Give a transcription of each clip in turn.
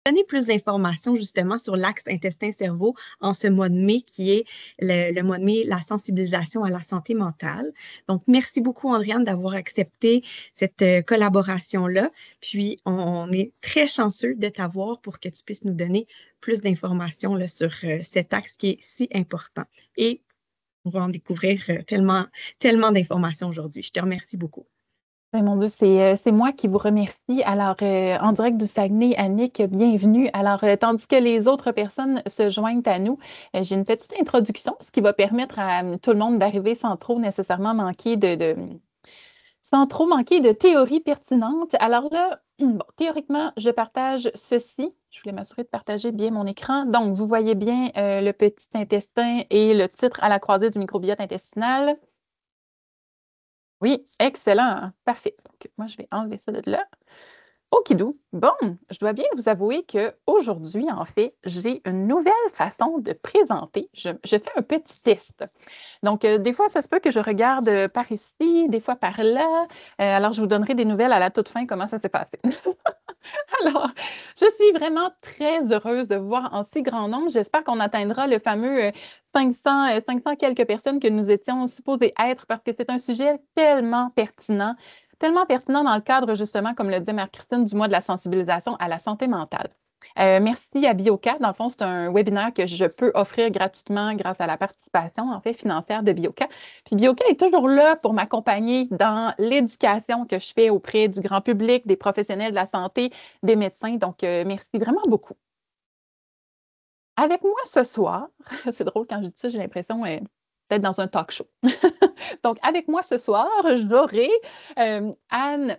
donner plus d'informations justement sur l'axe intestin-cerveau en ce mois de mai qui est le mois de mai, la sensibilisation à la santé mentale. Donc, merci beaucoup, Andréane, d'avoir accepté cette collaboration-là. Puis, on est très chanceux de t'avoir pour que tu puisses nous donner plus d'informations là, sur cet axe qui est si important. Et on va en découvrir tellement d'informations aujourd'hui. Je te remercie beaucoup. Ben, mon Dieu, c'est moi qui vous remercie. Alors, en direct du Saguenay, Annick, bienvenue. Alors, tandis que les autres personnes se joignent à nous, j'ai une petite introduction, ce qui va permettre à tout le monde d'arriver sans trop nécessairement manquer sans trop manquer de théories pertinentes. Alors là, bon, théoriquement, je partage ceci. Je voulais m'assurer de partager bien mon écran. Donc, vous voyez bien le petit intestin et le titre à la croisée du microbiote intestinal. Oui, excellent. Parfait. Donc, moi, je vais enlever ça de là. Okidou. Bon, je dois bien vous avouer qu'aujourd'hui, en fait, j'ai une nouvelle façon de présenter. Je fais un petit test. Donc, des fois, ça se peut que je regarde par ici, des fois par là. Alors, je vous donnerai des nouvelles à la toute fin, comment ça s'est passé. Alors, je suis vraiment très heureuse de vous voir en si grand nombre. J'espère qu'on atteindra le fameux 500 quelques personnes que nous étions supposés être parce que c'est un sujet tellement pertinent dans le cadre, justement, comme le dit Marie-Christine, du mois de la sensibilisation à la santé mentale. Merci à Bioca. Dans le fond, c'est un webinaire que je peux offrir gratuitement grâce à la participation, en fait, financière de Bioca. Puis Bioca est toujours là pour m'accompagner dans l'éducation que je fais auprès du grand public, des professionnels de la santé, des médecins. Donc, merci vraiment beaucoup. Avec moi ce soir, c'est drôle quand je dis ça, j'ai l'impression d'être dans un talk show. Donc, avec moi ce soir, j'aurai Anne.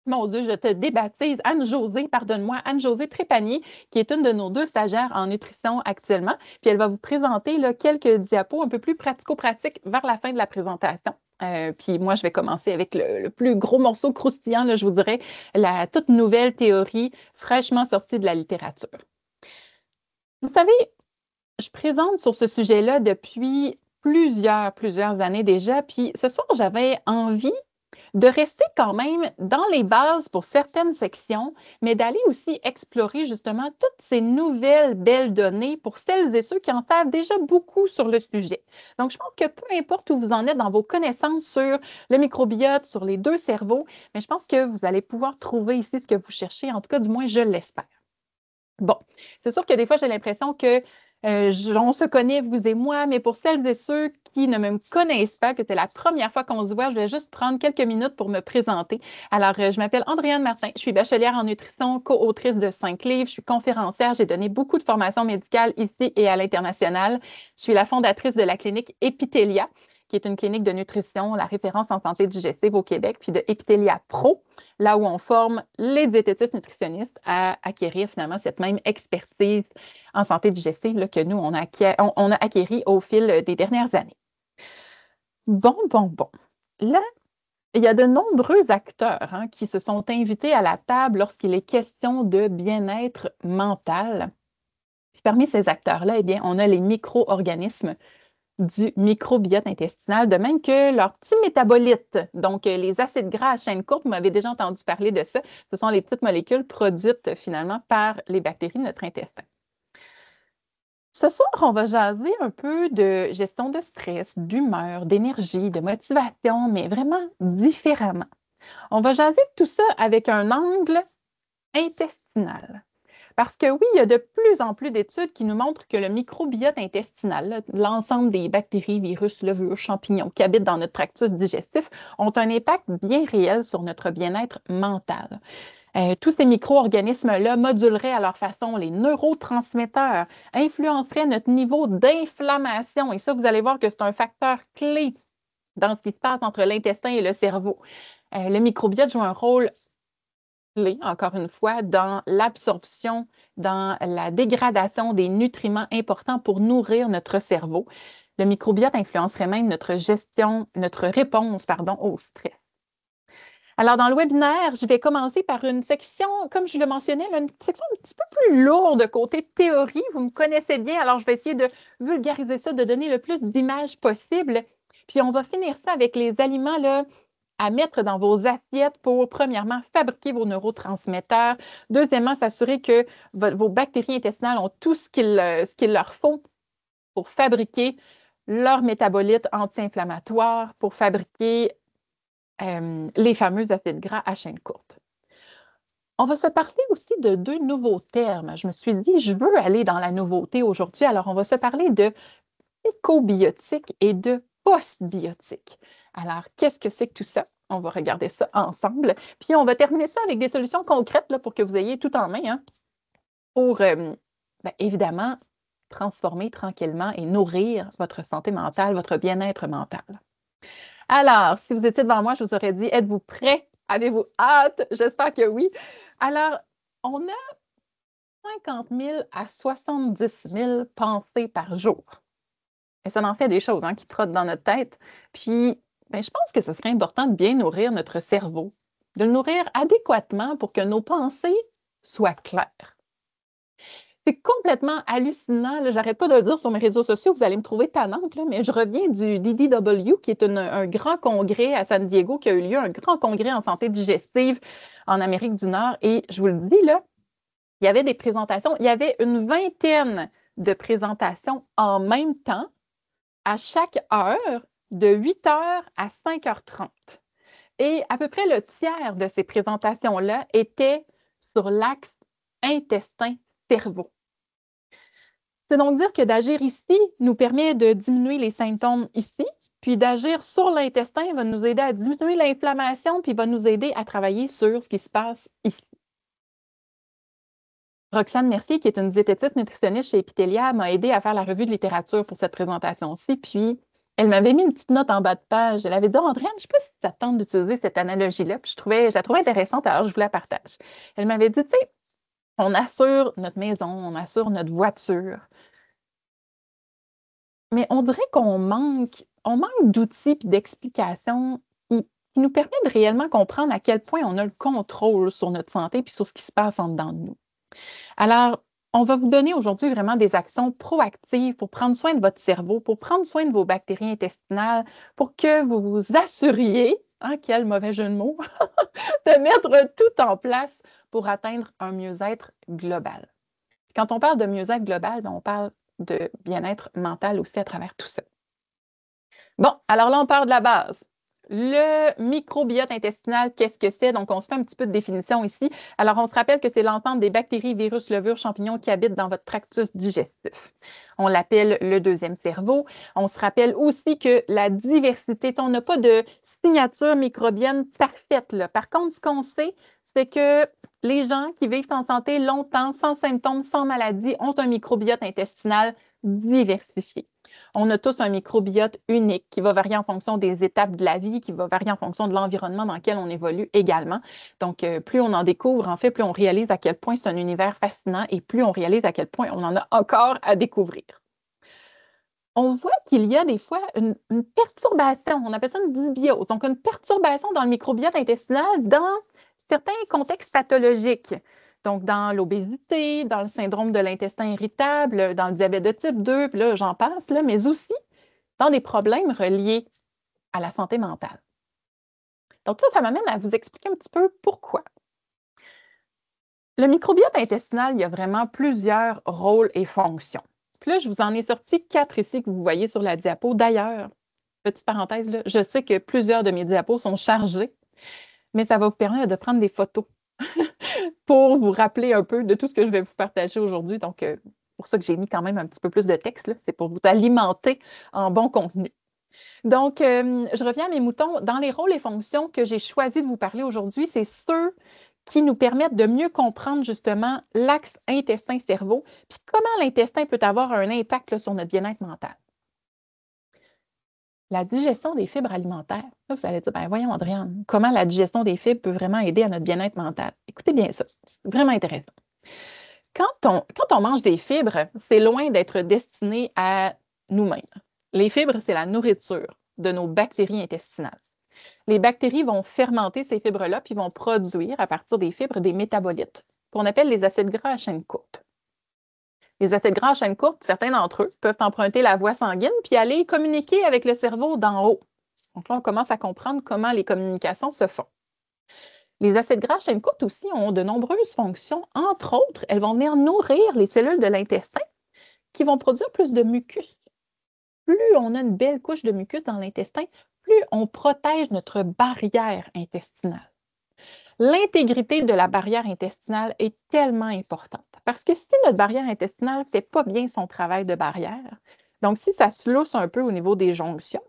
Mon Dieu, je te débaptise. Anne-Josée, pardonne-moi, Anne-Josée Trépanier, qui est une de nos 2 stagiaires en nutrition actuellement. Puis elle va vous présenter là, quelques diapos un peu plus pratico-pratiques vers la fin de la présentation. Puis moi, je vais commencer avec le plus gros morceau croustillant, là, je vous dirais, la toute nouvelle théorie fraîchement sortie de la littérature. Vous savez, je présente sur ce sujet-là depuis plusieurs années déjà. Puis ce soir, j'avais envie de rester quand même dans les bases pour certaines sections, mais d'aller aussi explorer justement toutes ces nouvelles belles données pour celles et ceux qui en savent déjà beaucoup sur le sujet. Donc, je pense que peu importe où vous en êtes dans vos connaissances sur le microbiote, sur les 2 cerveaux, mais je pense que vous allez pouvoir trouver ici ce que vous cherchez. En tout cas, du moins, je l'espère. Bon, c'est sûr que des fois, j'ai l'impression que on se connaît, vous et moi, mais pour celles et ceux qui ne me connaissent pas, que c'est la première fois qu'on se voit, je vais juste prendre quelques minutes pour me présenter. Alors, je m'appelle Andréane Martin, je suis bachelière en nutrition, co-autrice de 5 livres, je suis conférencière, j'ai donné beaucoup de formations médicales ici et à l'international. Je suis la fondatrice de la clinique Epitelia, qui est une clinique de nutrition, la référence en santé digestive au Québec, puis de Epitelia Pro, là où on forme les diététistes nutritionnistes à acquérir finalement cette même expertise en santé digestive là, que nous, on a acquéri au fil des dernières années. Bon. Là, il y a de nombreux acteurs qui se sont invités à la table lorsqu'il est question de bien-être mental. Puis parmi ces acteurs-là, eh bien, on a les micro-organismes du microbiote intestinal, de même que leurs petits métabolites, donc les acides gras à chaîne courte, vous m'avez déjà entendu parler de ça, ce sont les petites molécules produites finalement par les bactéries de notre intestin. Ce soir, on va jaser un peu de gestion de stress, d'humeur, d'énergie, de motivation, mais vraiment différemment. On va jaser de tout ça avec un angle intestinal. Parce que oui, il y a de plus en plus d'études qui nous montrent que le microbiote intestinal, l'ensemble des bactéries, virus, levures, champignons qui habitent dans notre tractus digestif, ont un impact bien réel sur notre bien-être mental. Tous ces micro-organismes-là moduleraient à leur façon les neurotransmetteurs, influenceraient notre niveau d'inflammation. Et ça, vous allez voir que c'est un facteur clé dans ce qui se passe entre l'intestin et le cerveau. Le microbiote joue un rôle clé, encore une fois, dans l'absorption, dans la dégradation des nutriments importants pour nourrir notre cerveau. Le microbiote influencerait même notre gestion, notre réponse, au stress. Alors, dans le webinaire, je vais commencer par une section, comme je le mentionnais, une section un petit peu plus lourde côté théorie. Vous me connaissez bien, alors je vais essayer de vulgariser ça, de donner le plus d'images possible. Puis, on va finir ça avec les aliments là, à mettre dans vos assiettes pour, premièrement, fabriquer vos neurotransmetteurs. Deuxièmement, s'assurer que vos bactéries intestinales ont tout ce qu'il leur faut pour fabriquer leurs métabolites anti-inflammatoires, pour fabriquer les fameux acides gras à chaîne courte. On va se parler aussi de 2 nouveaux termes. Je me suis dit, je veux aller dans la nouveauté aujourd'hui. Alors, on va se parler de écobiotique et de postbiotique. Alors, qu'est-ce que c'est que tout ça? On va regarder ça ensemble. Puis, on va terminer ça avec des solutions concrètes là, pour que vous ayez tout en main, hein, pour, évidemment, transformer tranquillement et nourrir votre santé mentale, votre bien-être mental. Alors, si vous étiez devant moi, je vous aurais dit, êtes-vous prêts? Avez-vous hâte? J'espère que oui. Alors, on a 50 000 à 70 000 pensées par jour. Et ça en fait des choses hein, qui trottent dans notre tête. Puis, je pense que ce serait important de bien nourrir notre cerveau, de le nourrir adéquatement pour que nos pensées soient claires. C'est complètement hallucinant. J'arrête pas de le dire sur mes réseaux sociaux, vous allez me trouver tannante, là, mais je reviens du DDW, qui est un grand congrès à San Diego, qui a eu lieu, un grand congrès en santé digestive en Amérique du Nord. Et je vous le dis, là, il y avait des présentations, il y avait une vingtaine de présentations en même temps, à chaque heure, de 8 heures à 5h30. Et à peu près le tiers de ces présentations-là étaient sur l'axe intestin-cerveau. C'est donc dire que d'agir ici nous permet de diminuer les symptômes ici, puis d'agir sur l'intestin va nous aider à diminuer l'inflammation, puis va nous aider à travailler sur ce qui se passe ici. Roxane Mercier, qui est une diététiste nutritionniste chez Epitelia, m'a aidé à faire la revue de littérature pour cette présentation-ci, puis elle m'avait mis une petite note en bas de page. Elle avait dit « Andréane, je ne sais pas si ça tente d'utiliser cette analogie-là. » Puis je la trouvais intéressante, alors je vous la partage. Elle m'avait dit « Tu sais, on assure notre maison, on assure notre voiture, mais on dirait qu'on manque d'outils et d'explications qui nous permettent de réellement comprendre à quel point on a le contrôle sur notre santé et sur ce qui se passe en dedans de nous. » Alors, on va vous donner aujourd'hui vraiment des actions proactives pour prendre soin de votre cerveau, pour prendre soin de vos bactéries intestinales, pour que vous vous assuriez, hein, quel mauvais jeu de mots, de mettre tout en place pour atteindre un mieux-être global. Quand on parle de mieux-être global, on parle de bien-être mental aussi à travers tout ça. Bon, alors là, on part de la base. Le microbiote intestinal, qu'est-ce que c'est? Donc, on se fait un petit peu de définition ici. Alors, on se rappelle que c'est l'ensemble des bactéries, virus, levures, champignons qui habitent dans votre tractus digestif. On l'appelle le deuxième cerveau. On se rappelle aussi que la diversité, on n'a pas de signature microbienne parfaite, là. Par contre, ce qu'on sait, c'est que les gens qui vivent en santé longtemps, sans symptômes, sans maladie, ont un microbiote intestinal diversifié. On a tous un microbiote unique qui va varier en fonction des étapes de la vie, qui va varier en fonction de l'environnement dans lequel on évolue également. Donc, plus on en découvre, en fait, plus on réalise à quel point c'est un univers fascinant et plus on réalise à quel point on en a encore à découvrir. On voit qu'il y a des fois une perturbation, on appelle ça une dysbiose, donc une perturbation dans le microbiote intestinal dans certains contextes pathologiques. Donc, dans l'obésité, dans le syndrome de l'intestin irritable, dans le diabète de type 2, puis là, j'en passe, là, mais aussi dans des problèmes reliés à la santé mentale. Donc là, ça m'amène à vous expliquer un petit peu pourquoi. Le microbiote intestinal, il y a vraiment plusieurs rôles et fonctions. Puis là, je vous en ai sorti 4 ici que vous voyez sur la diapo. D'ailleurs, petite parenthèse, là, je sais que plusieurs de mes diapos sont chargés, mais ça va vous permettre de prendre des photos pour vous rappeler un peu de tout ce que je vais vous partager aujourd'hui. Donc, pour ça que j'ai mis quand même un petit peu plus de texte, c'est pour vous alimenter en bon contenu. Donc, je reviens à mes moutons. Dans les rôles et fonctions que j'ai choisi de vous parler aujourd'hui, c'est ceux qui nous permettent de mieux comprendre justement l'axe intestin-cerveau, puis comment l'intestin peut avoir un impact là, sur notre bien-être mental. La digestion des fibres alimentaires. Là, vous allez dire, ben voyons, Andréane, comment la digestion des fibres peut vraiment aider à notre bien-être mental? Écoutez bien ça, c'est vraiment intéressant. Quand on mange des fibres, c'est loin d'être destiné à nous-mêmes. Les fibres, c'est la nourriture de nos bactéries intestinales. Les bactéries vont fermenter ces fibres-là, puis vont produire, à partir des fibres, des métabolites, qu'on appelle les acides gras à chaîne courte. Les acides gras à chaîne courte, certains d'entre eux peuvent emprunter la voie sanguine puis aller communiquer avec le cerveau d'en haut. Donc là, on commence à comprendre comment les communications se font. Les acides gras chaîne courte aussi ont de nombreuses fonctions. Entre autres, elles vont venir nourrir les cellules de l'intestin qui vont produire plus de mucus. Plus on a une belle couche de mucus dans l'intestin, plus on protège notre barrière intestinale. L'intégrité de la barrière intestinale est tellement importante parce que si notre barrière intestinale ne fait pas bien son travail de barrière, donc si ça se lousse un peu au niveau des jonctions,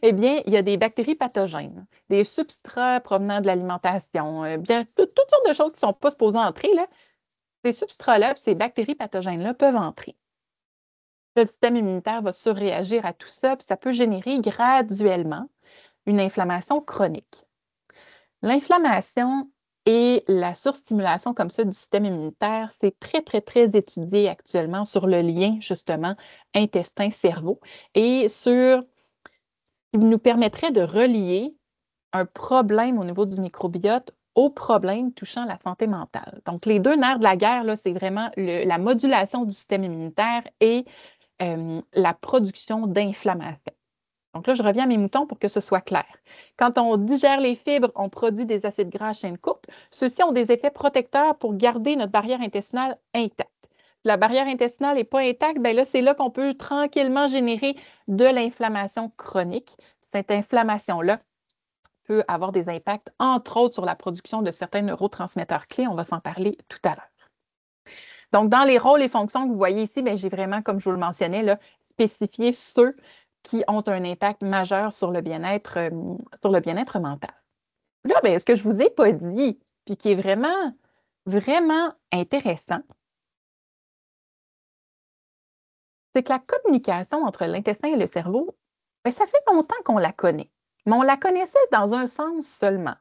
eh bien, il y a des bactéries pathogènes, des substrats provenant de l'alimentation, bien, toutes sortes de choses qui ne sont pas supposées entrer, là. Ces substrats-là, ces bactéries pathogènes-là peuvent entrer. Le système immunitaire va surréagir à tout ça, puis ça peut générer graduellement une inflammation chronique. L'inflammation et la surstimulation comme ça du système immunitaire, c'est très, très, très étudié actuellement sur le lien, justement, intestin-cerveau et sur ce qui nous permettrait de relier un problème au niveau du microbiote au problème touchant la santé mentale. Donc, les deux nerfs de la guerre, c'est vraiment la modulation du système immunitaire et la production d'inflammation. Donc là, je reviens à mes moutons pour que ce soit clair. Quand on digère les fibres, on produit des acides gras à chaîne courte. Ceux-ci ont des effets protecteurs pour garder notre barrière intestinale intacte. Si la barrière intestinale n'est pas intacte, bien là, c'est là qu'on peut tranquillement générer de l'inflammation chronique. Cette inflammation-là peut avoir des impacts, entre autres, sur la production de certains neurotransmetteurs clés. On va s'en parler tout à l'heure. Donc, dans les rôles et fonctions que vous voyez ici, j'ai vraiment, comme je vous le mentionnais, là, spécifié ceux qui ont un impact majeur sur le bien-être mental. Là, ce que je ne vous ai pas dit, puis qui est vraiment, vraiment intéressant, c'est que la communication entre l'intestin et le cerveau, ça fait longtemps qu'on la connaît, mais on la connaissait dans un sens seulement.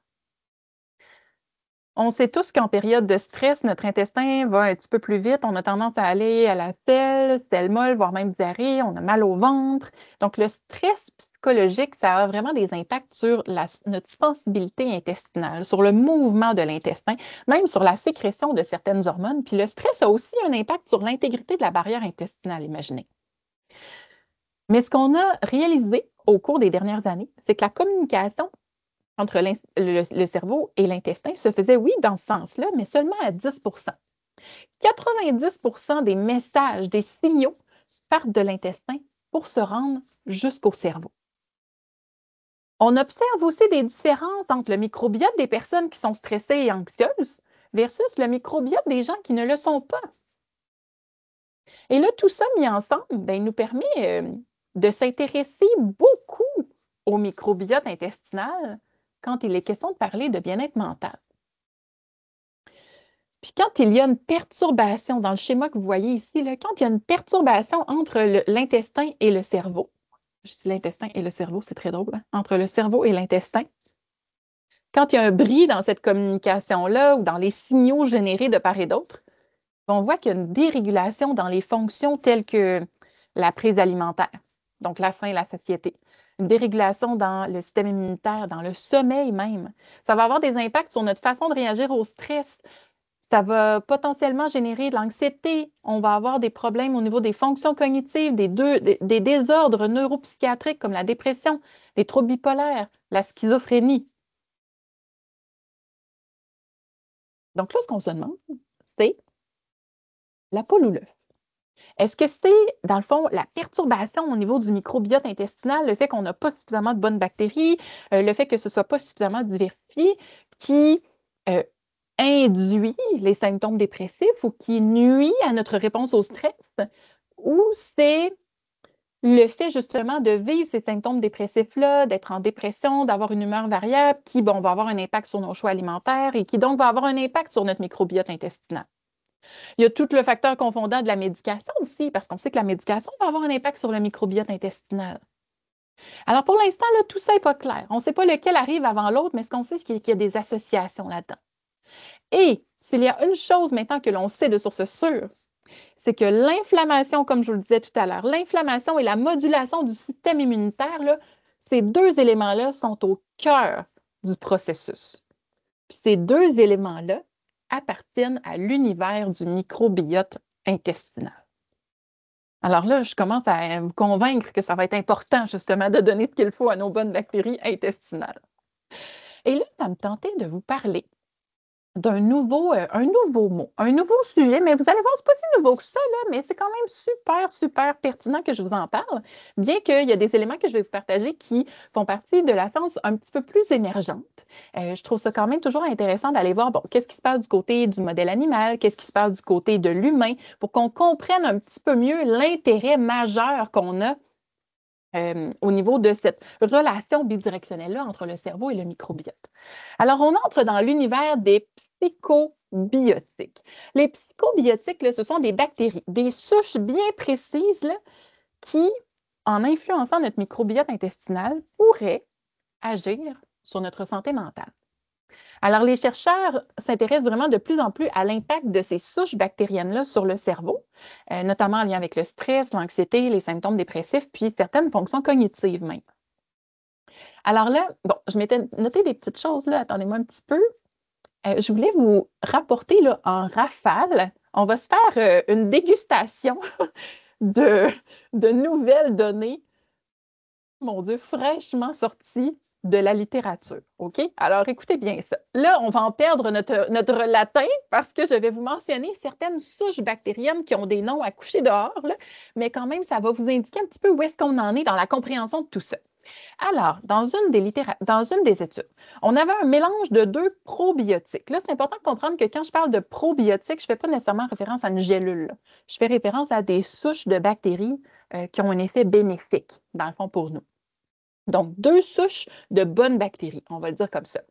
On sait tous qu'en période de stress, notre intestin va un petit peu plus vite. On a tendance à aller à la selle molle, voire même diarrhée. On a mal au ventre. Donc, le stress psychologique, ça a vraiment des impacts sur notre sensibilité intestinale, sur le mouvement de l'intestin, même sur la sécrétion de certaines hormones. Puis le stress a aussi un impact sur l'intégrité de la barrière intestinale, imaginez. Mais ce qu'on a réalisé au cours des dernières années, c'est que la communication entre le cerveau et l'intestin se faisait, oui, dans ce sens-là, mais seulement à 10 90 des messages, des signaux partent de l'intestin pour se rendre jusqu'au cerveau. On observe aussi des différences entre le microbiote des personnes qui sont stressées et anxieuses versus le microbiote des gens qui ne le sont pas. Et là, tout ça mis ensemble, il nous permet de s'intéresser beaucoup au microbiote intestinal quand il est question de parler de bien-être mental. Puis quand il y a une perturbation, dans le schéma que vous voyez ici, là, quand il y a une perturbation entre l'intestin et le cerveau, je dis l'intestin et le cerveau, c'est très drôle, hein? Entre le cerveau et l'intestin, quand il y a un bris dans cette communication-là ou dans les signaux générés de part et d'autre, on voit qu'il y a une dérégulation dans les fonctions telles que la prise alimentaire, donc la faim et la satiété. Une dérégulation dans le système immunitaire, dans le sommeil même. Ça va avoir des impacts sur notre façon de réagir au stress. Ça va potentiellement générer de l'anxiété. On va avoir des problèmes au niveau des fonctions cognitives, des désordres neuropsychiatriques comme la dépression, les troubles bipolaires, la schizophrénie. Donc là, ce qu'on se demande, c'est la poule ou l'œuf. Est-ce que c'est, dans le fond, la perturbation au niveau du microbiote intestinal, le fait qu'on n'a pas suffisamment de bonnes bactéries, le fait que ce ne soit pas suffisamment diversifié, qui induit les symptômes dépressifs ou qui nuit à notre réponse au stress? Ou c'est le fait justement de vivre ces symptômes dépressifs-là, d'être en dépression, d'avoir une humeur variable qui, va avoir un impact sur nos choix alimentaires et qui donc va avoir un impact sur notre microbiote intestinal? Il y a tout le facteur confondant de la médication aussi, parce qu'on sait que la médication va avoir un impact sur le microbiote intestinal. Alors, pour l'instant, tout ça n'est pas clair. On ne sait pas lequel arrive avant l'autre, mais ce qu'on sait, c'est qu'il y a des associations là-dedans. Et s'il y a une chose maintenant que l'on sait de source sûre, c'est que l'inflammation, comme je vous le disais tout à l'heure, l'inflammation et la modulation du système immunitaire, là, ces deux éléments-là sont au cœur du processus. Puis ces deux éléments-là appartiennent à l'univers du microbiote intestinal. Alors là, je commence à me convaincre que ça va être important, justement, de donner ce qu'il faut à nos bonnes bactéries intestinales. Et là, ça me tentait de vous parler d'un un nouveau mot, un nouveau sujet, mais vous allez voir, c'est pas si nouveau que ça, là, mais c'est quand même super, super pertinent que je vous en parle, bien qu'il y a des éléments que je vais vous partager qui font partie de la science un petit peu plus émergente. Je trouve ça quand même toujours intéressant d'aller voir, bon, qu'est-ce qui se passe du côté du modèle animal, qu'est-ce qui se passe du côté de l'humain, pour qu'on comprenne un petit peu mieux l'intérêt majeur qu'on a au niveau de cette relation bidirectionnelle-là entre le cerveau et le microbiote. Alors, on entre dans l'univers des psychobiotiques. Les psychobiotiques, là, ce sont des bactéries, des souches bien précises là, qui, en influençant notre microbiote intestinal, pourraient agir sur notre santé mentale. Alors, les chercheurs s'intéressent vraiment de plus en plus à l'impact de ces souches bactériennes-là sur le cerveau, notamment en lien avec le stress, l'anxiété, les symptômes dépressifs, puis certaines fonctions cognitives même. Alors là, bon, je m'étais noté des petites choses là, attendez-moi un petit peu. Je voulais vous rapporter là, en rafale, on va se faire une dégustation de, de nouvelles données, mon Dieu, fraîchement sorties de la littérature. OK? Alors, écoutez bien ça. Là, on va en perdre notre latin parce que je vais vous mentionner certaines souches bactériennes qui ont des noms à coucher dehors, là, mais quand même, ça va vous indiquer un petit peu où est-ce qu'on en est dans la compréhension de tout ça. Alors, dans une des études, on avait un mélange de 2 probiotiques. Là, c'est important de comprendre que quand je parle de probiotiques, je ne fais pas nécessairement référence à une gélule. Je fais référence à des souches de bactéries qui ont un effet bénéfique, dans le fond, pour nous. Donc, 2 souches de bonnes bactéries, on va le dire comme ça.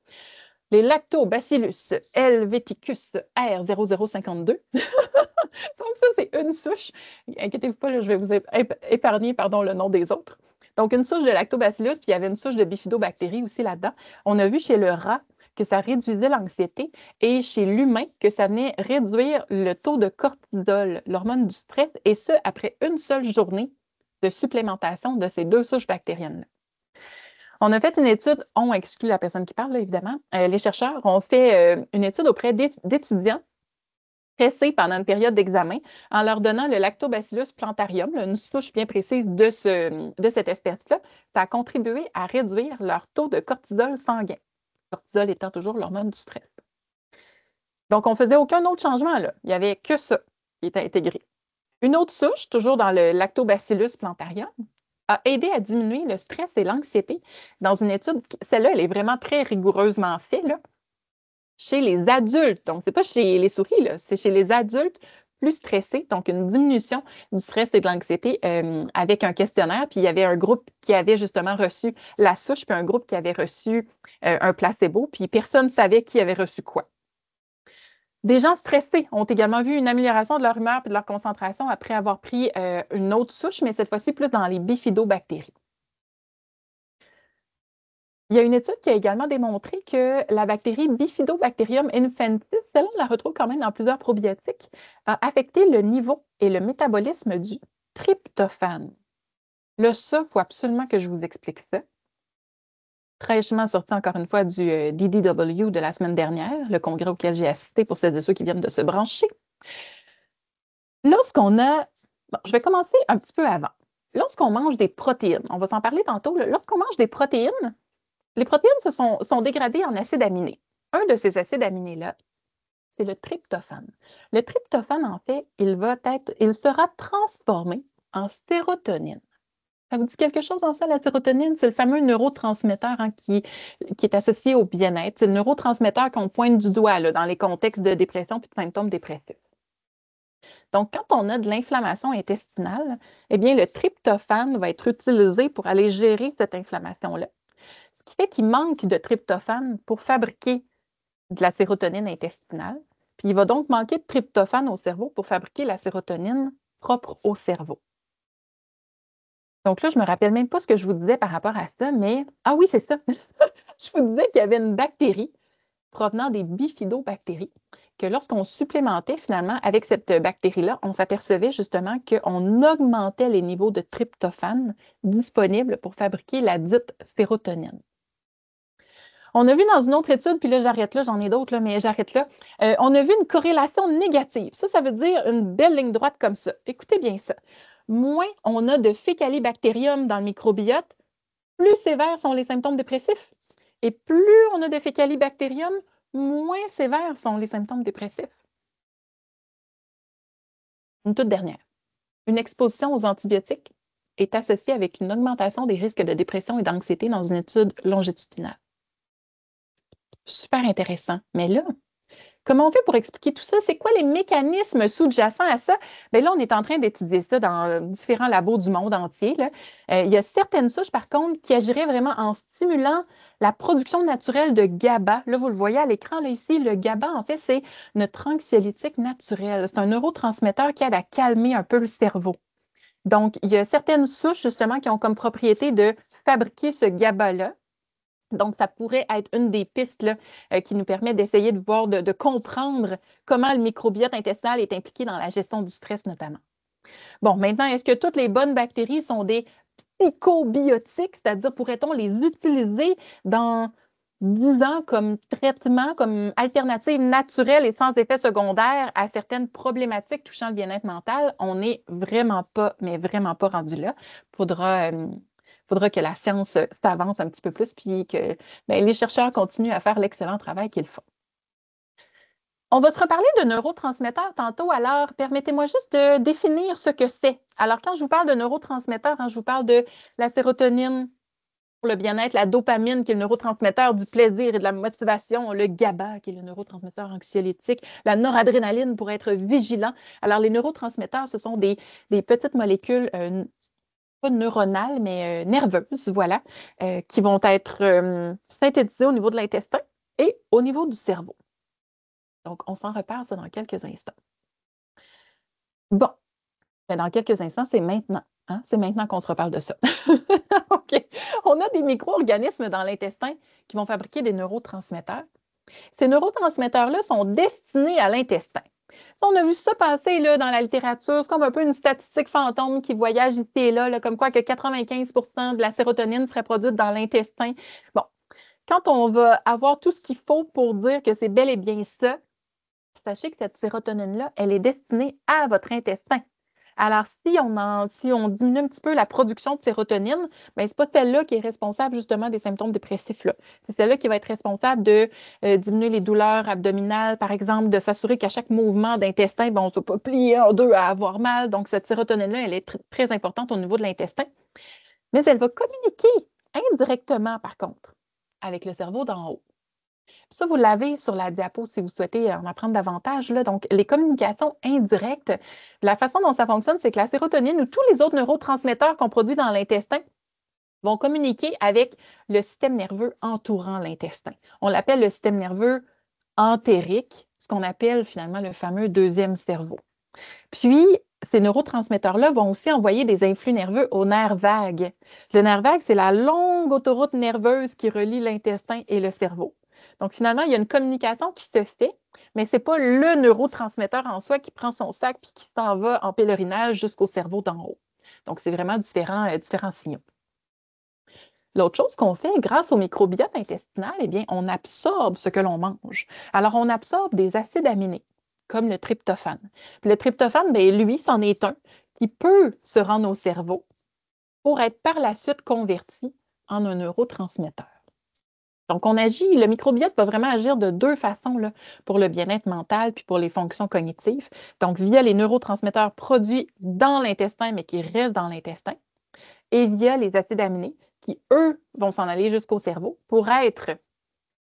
Les Lactobacillus helveticus R0052. Donc, ça, c'est une souche. Inquiétez-vous pas, là, je vais vous épargner le nom des autres. Donc, une souche de lactobacillus, puis il y avait une souche de bifidobactéries aussi là-dedans. On a vu chez le rat que ça réduisait l'anxiété et chez l'humain que ça venait réduire le taux de cortisol, l'hormone du stress, et ce, après une seule journée de supplémentation de ces 2 souches bactériennes-là. On a fait une étude, on exclut la personne qui parle, là, évidemment. Les chercheurs ont fait une étude auprès d'étudiants pressés pendant une période d'examen en leur donnant le Lactobacillus plantarium, là, une souche bien précise de cette espèce-là. Ça a contribué à réduire leur taux de cortisol sanguin. Le cortisol étant toujours l'hormone du stress. Donc, on ne faisait aucun autre changement, là. Il n'y avait que ça qui était intégré. Une autre souche, toujours dans le Lactobacillus plantarium, a aidé à diminuer le stress et l'anxiété dans une étude, celle-là, elle est vraiment très rigoureusement faite, là, chez les adultes. Donc, ce n'est pas chez les souris, c'est chez les adultes plus stressés, donc une diminution du stress et de l'anxiété avec un questionnaire. Puis, il y avait un groupe qui avait justement reçu la souche, puis un groupe qui avait reçu un placebo, puis personne ne savait qui avait reçu quoi. Des gens stressés ont également vu une amélioration de leur humeur et de leur concentration après avoir pris une autre souche, mais cette fois-ci plus dans les bifidobactéries. Il y a une étude qui a également démontré que la bactérie Bifidobacterium infantis, celle-là, on la retrouve quand même dans plusieurs probiotiques, a affecté le niveau et le métabolisme du tryptophane. Là, ça, il faut absolument que je vous explique ça. Fraîchement sorti encore une fois du DDW de la semaine dernière, le congrès auquel j'ai assisté pour celles et ceux qui viennent de se brancher. Lorsqu'on a... Bon, je vais commencer un petit peu avant. Lorsqu'on mange des protéines, on va s'en parler tantôt, lorsqu'on mange des protéines, les protéines sont dégradées en acides aminés. Un de ces acides aminés-là, c'est le tryptophane. Le tryptophane, en fait, il sera transformé en sérotonine. Ça vous dit quelque chose en ça, la sérotonine? C'est le fameux neurotransmetteur qui est associé au bien-être. C'est le neurotransmetteur qu'on pointe du doigt là, dans les contextes de dépression et de symptômes dépressifs. Donc, quand on a de l'inflammation intestinale, eh bien, le tryptophane va être utilisé pour aller gérer cette inflammation-là. Ce qui fait qu'il manque de tryptophane pour fabriquer de la sérotonine intestinale. Puis il va donc manquer de tryptophane au cerveau pour fabriquer la sérotonine propre au cerveau. Donc là, je ne me rappelle même pas ce que je vous disais par rapport à ça, mais ah oui, c'est ça. Je vous disais qu'il y avait une bactérie provenant des bifidobactéries, que lorsqu'on supplémentait finalement avec cette bactérie-là, on s'apercevait justement qu'on augmentait les niveaux de tryptophane disponibles pour fabriquer la dite sérotonine. On a vu dans une autre étude, puis là, j'arrête là, j'en ai d'autres, là, mais j'arrête là. On a vu une corrélation négative. Ça veut dire une belle ligne droite comme ça. Écoutez bien ça. Moins on a de Faecalibacterium dans le microbiote, plus sévères sont les symptômes dépressifs. Et plus on a de Faecalibacterium, moins sévères sont les symptômes dépressifs. Une toute dernière. Une exposition aux antibiotiques est associée avec une augmentation des risques de dépression et d'anxiété dans une étude longitudinale. Super intéressant. Mais là, comment on fait pour expliquer tout ça? C'est quoi les mécanismes sous-jacents à ça? Bien là, on est en train d'étudier ça dans différents labos du monde entier, là. Il y a certaines souches, par contre, qui agiraient vraiment en stimulant la production naturelle de GABA. Là, vous le voyez à l'écran, là, ici, le GABA, en fait, c'est notre anxiolytique naturel. C'est un neurotransmetteur qui aide à calmer un peu le cerveau. Donc, il y a certaines souches, justement, qui ont comme propriété de fabriquer ce GABA-là. Donc, ça pourrait être une des pistes là, qui nous permet d'essayer de voir, de comprendre comment le microbiote intestinal est impliqué dans la gestion du stress notamment. Bon, maintenant, est-ce que toutes les bonnes bactéries sont des psychobiotiques, c'est-à-dire pourrait-on les utiliser dans 10 ans comme traitement, comme alternative naturelle et sans effet secondaire à certaines problématiques touchant le bien-être mental? On n'est vraiment pas, mais vraiment pas rendu là. Faudra que la science s'avance un petit peu plus puis que les chercheurs continuent à faire l'excellent travail qu'ils font. On va se reparler de neurotransmetteurs tantôt, alors permettez-moi juste de définir ce que c'est. Alors, quand je vous parle de neurotransmetteurs, je vous parle de la sérotonine pour le bien-être, la dopamine qui est le neurotransmetteur du plaisir et de la motivation, le GABA qui est le neurotransmetteur anxiolytique, la noradrénaline pour être vigilant. Alors, les neurotransmetteurs, ce sont des petites molécules pas neuronales, mais nerveuses, voilà, qui vont être synthétisées au niveau de l'intestin et au niveau du cerveau. Donc, on s'en reparle ça dans quelques instants. Bon, dans quelques instants, c'est maintenant. Hein? C'est maintenant qu'on se reparle de ça. OK. On a des micro-organismes dans l'intestin qui vont fabriquer des neurotransmetteurs. Ces neurotransmetteurs-là sont destinés à l'intestin. On a vu ça passer là, dans la littérature. C'est comme un peu une statistique fantôme qui voyage ici et là, comme quoi que 95 de la sérotonine serait produite dans l'intestin. Bon, quand on va avoir tout ce qu'il faut pour dire que c'est bel et bien ça, sachez que cette sérotonine-là, elle est destinée à votre intestin. Alors, si on diminue un petit peu la production de sérotonine, ce n'est pas celle-là qui est responsable justement des symptômes dépressifs. C'est celle-là qui va être responsable de diminuer les douleurs abdominales, par exemple, de s'assurer qu'à chaque mouvement d'intestin, on ne soit pas plié en deux à avoir mal. Donc, cette sérotonine-là, elle est très importante au niveau de l'intestin. Mais elle va communiquer indirectement, par contre, avec le cerveau d'en haut. Ça, vous l'avez sur la diapo si vous souhaitez en apprendre davantage. Là. Donc, les communications indirectes, la façon dont ça fonctionne, c'est que la sérotonine ou tous les autres neurotransmetteurs qu'on produit dans l'intestin vont communiquer avec le système nerveux entourant l'intestin. On l'appelle le système nerveux entérique, ce qu'on appelle finalement le fameux deuxième cerveau. Puis, ces neurotransmetteurs-là vont aussi envoyer des influx nerveux au nerf vague. Le nerf vague, c'est la longue autoroute nerveuse qui relie l'intestin et le cerveau. Donc, finalement, il y a une communication qui se fait, mais ce n'est pas le neurotransmetteur en soi qui prend son sac et qui s'en va en pèlerinage jusqu'au cerveau d'en haut. Donc, c'est vraiment différents signaux. L'autre chose qu'on fait grâce au microbiote intestinal, eh bien, on absorbe ce que l'on mange. Alors, on absorbe des acides aminés, comme le tryptophane. Puis le tryptophane, lui, c'en est un qui peut se rendre au cerveau pour être par la suite converti en un neurotransmetteur. Donc, le microbiote va vraiment agir de deux façons là, pour le bien-être mental puis pour les fonctions cognitives. Donc, via les neurotransmetteurs produits dans l'intestin, mais qui restent dans l'intestin, et via les acides aminés qui, eux, vont s'en aller jusqu'au cerveau pour être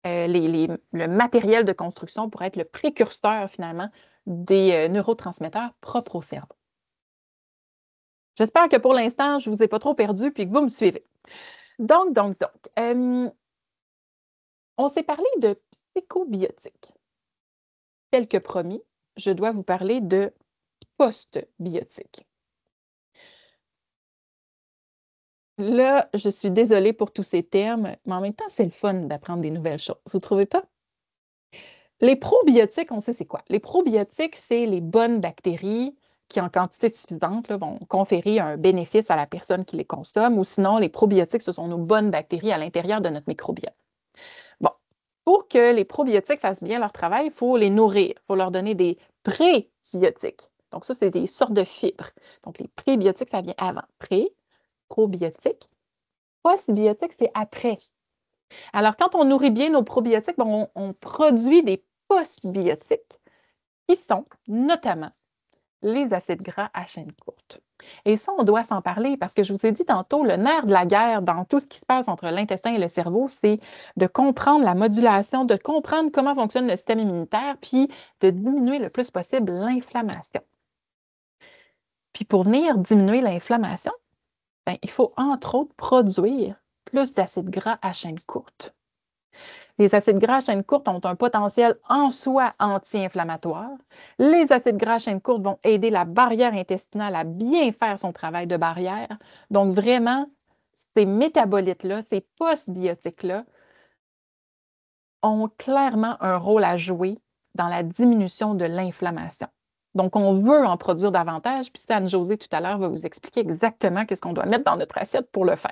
le matériel de construction, pour être le précurseur, finalement, des neurotransmetteurs propres au cerveau. J'espère que pour l'instant, je ne vous ai pas trop perdu puis que vous me suivez. Donc, on s'est parlé de psychobiotiques. Tel que promis, je dois vous parler de postbiotiques. Là, je suis désolée pour tous ces termes, mais en même temps, c'est le fun d'apprendre des nouvelles choses. Vous ne trouvez pas? Les probiotiques, on sait c'est quoi? Les probiotiques, c'est les bonnes bactéries qui, en quantité suffisante, là, vont conférer un bénéfice à la personne qui les consomme, ou sinon, les probiotiques, ce sont nos bonnes bactéries à l'intérieur de notre microbiote. Bon, Pour que les probiotiques fassent bien leur travail, il faut les nourrir. Il faut leur donner des prébiotiques. Donc, ça, c'est des sortes de fibres. Donc, les prébiotiques, ça vient avant. Probiotiques. Postbiotiques, c'est après. Alors, quand on nourrit bien nos probiotiques, on produit des postbiotiques qui sont notamment les acides gras à chaîne courte. Et ça, on doit s'en parler parce que je vous ai dit tantôt, le nerf de la guerre dans tout ce qui se passe entre l'intestin et le cerveau, c'est de comprendre la modulation, de comprendre comment fonctionne le système immunitaire, puis de diminuer le plus possible l'inflammation. Puis pour venir diminuer l'inflammation, il faut entre autres produire plus d'acides gras à chaîne courte. Les acides gras à chaîne courte ont un potentiel en soi anti-inflammatoire. Les acides gras à chaîne courte vont aider la barrière intestinale à bien faire son travail de barrière. Donc, vraiment, ces métabolites-là, ces postbiotiques-là, ont clairement un rôle à jouer dans la diminution de l'inflammation. Donc, on veut en produire davantage, puis Anne-Josée, tout à l'heure, va vous expliquer exactement ce qu'on doit mettre dans notre assiette pour le faire.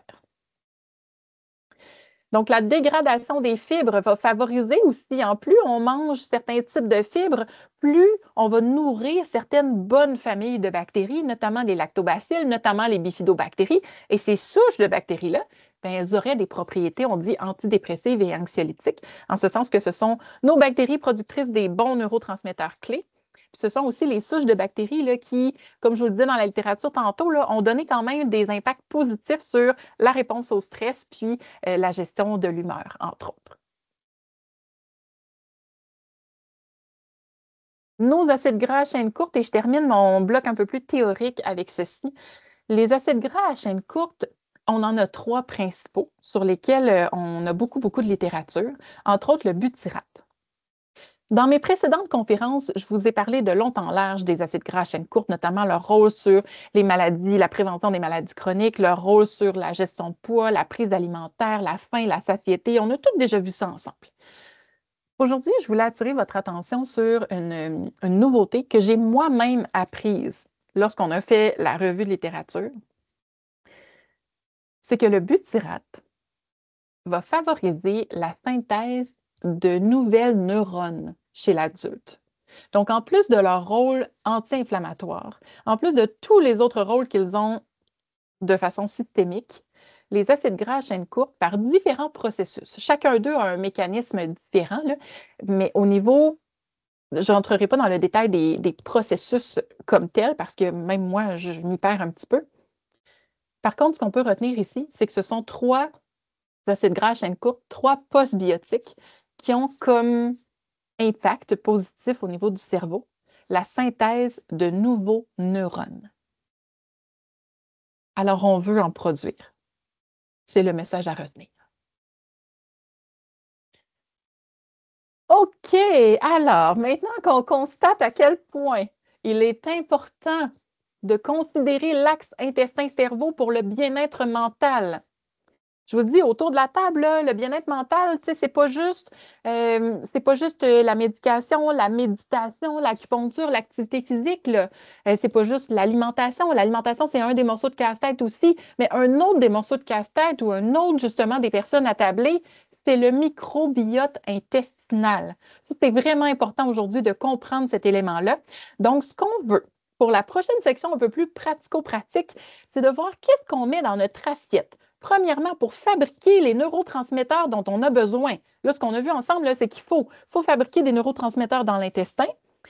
Donc, la dégradation des fibres va favoriser aussi, en plus on mange certains types de fibres, plus on va nourrir certaines bonnes familles de bactéries, notamment les lactobacilles, notamment les bifidobactéries. Et ces souches de bactéries-là, elles auraient des propriétés, on dit, antidépressives et anxiolytiques, en ce sens que ce sont nos bactéries productrices des bons neurotransmetteurs clés. Puis ce sont aussi les souches de bactéries là, qui, comme je vous le disais dans la littérature tantôt, là, ont donné quand même des impacts positifs sur la réponse au stress puis la gestion de l'humeur, entre autres. Nos acides gras à chaîne courte, et je termine mon bloc un peu plus théorique avec ceci. Les acides gras à chaîne courte, on en a 3 principaux sur lesquels on a beaucoup de littérature, entre autres le butyrate. Dans mes précédentes conférences, je vous ai parlé de long en large des acides gras à chaîne courte, notamment leur rôle sur les maladies, la prévention des maladies chroniques, leur rôle sur la gestion de poids, la prise alimentaire, la faim, la satiété. On a tous déjà vu ça ensemble. Aujourd'hui, je voulais attirer votre attention sur une nouveauté que j'ai moi-même apprise lorsqu'on a fait la revue de littérature. C'est que le butyrate va favoriser la synthèse de nouvelles neurones chez l'adulte. Donc, en plus de leur rôle anti-inflammatoire, en plus de tous les autres rôles qu'ils ont de façon systémique, les acides gras à chaîne courte, par différents processus, chacun d'eux a un mécanisme différent, là, mais au niveau, je n'entrerai pas dans le détail des processus comme tels, parce que même moi, je m'y perds un petit peu. Par contre, ce qu'on peut retenir ici, c'est que ce sont 3 acides gras à chaîne courte, 3 postbiotiques qui ont comme impact positif au niveau du cerveau, la synthèse de nouveaux neurones. Alors, on veut en produire. C'est le message à retenir. OK, alors maintenant qu'on constate à quel point il est important de considérer l'axe intestin-cerveau pour le bien-être mental. Je vous dis, autour de la table, là, le bien-être mental, c'est pas juste, la médication, la méditation, l'acupuncture, l'activité physique. C'est pas juste l'alimentation. L'alimentation, c'est un des morceaux de casse-tête aussi. Mais un autre des morceaux de casse-tête ou un autre, justement, des personnes attablées, c'est le microbiote intestinal. Ça, c'est vraiment important aujourd'hui de comprendre cet élément-là. Donc, ce qu'on veut, pour la prochaine section un peu plus pratico-pratique, c'est de voir qu'est-ce qu'on met dans notre assiette. Premièrement, pour fabriquer les neurotransmetteurs dont on a besoin. Là, ce qu'on a vu ensemble, c'est qu'il faut fabriquer des neurotransmetteurs dans l'intestin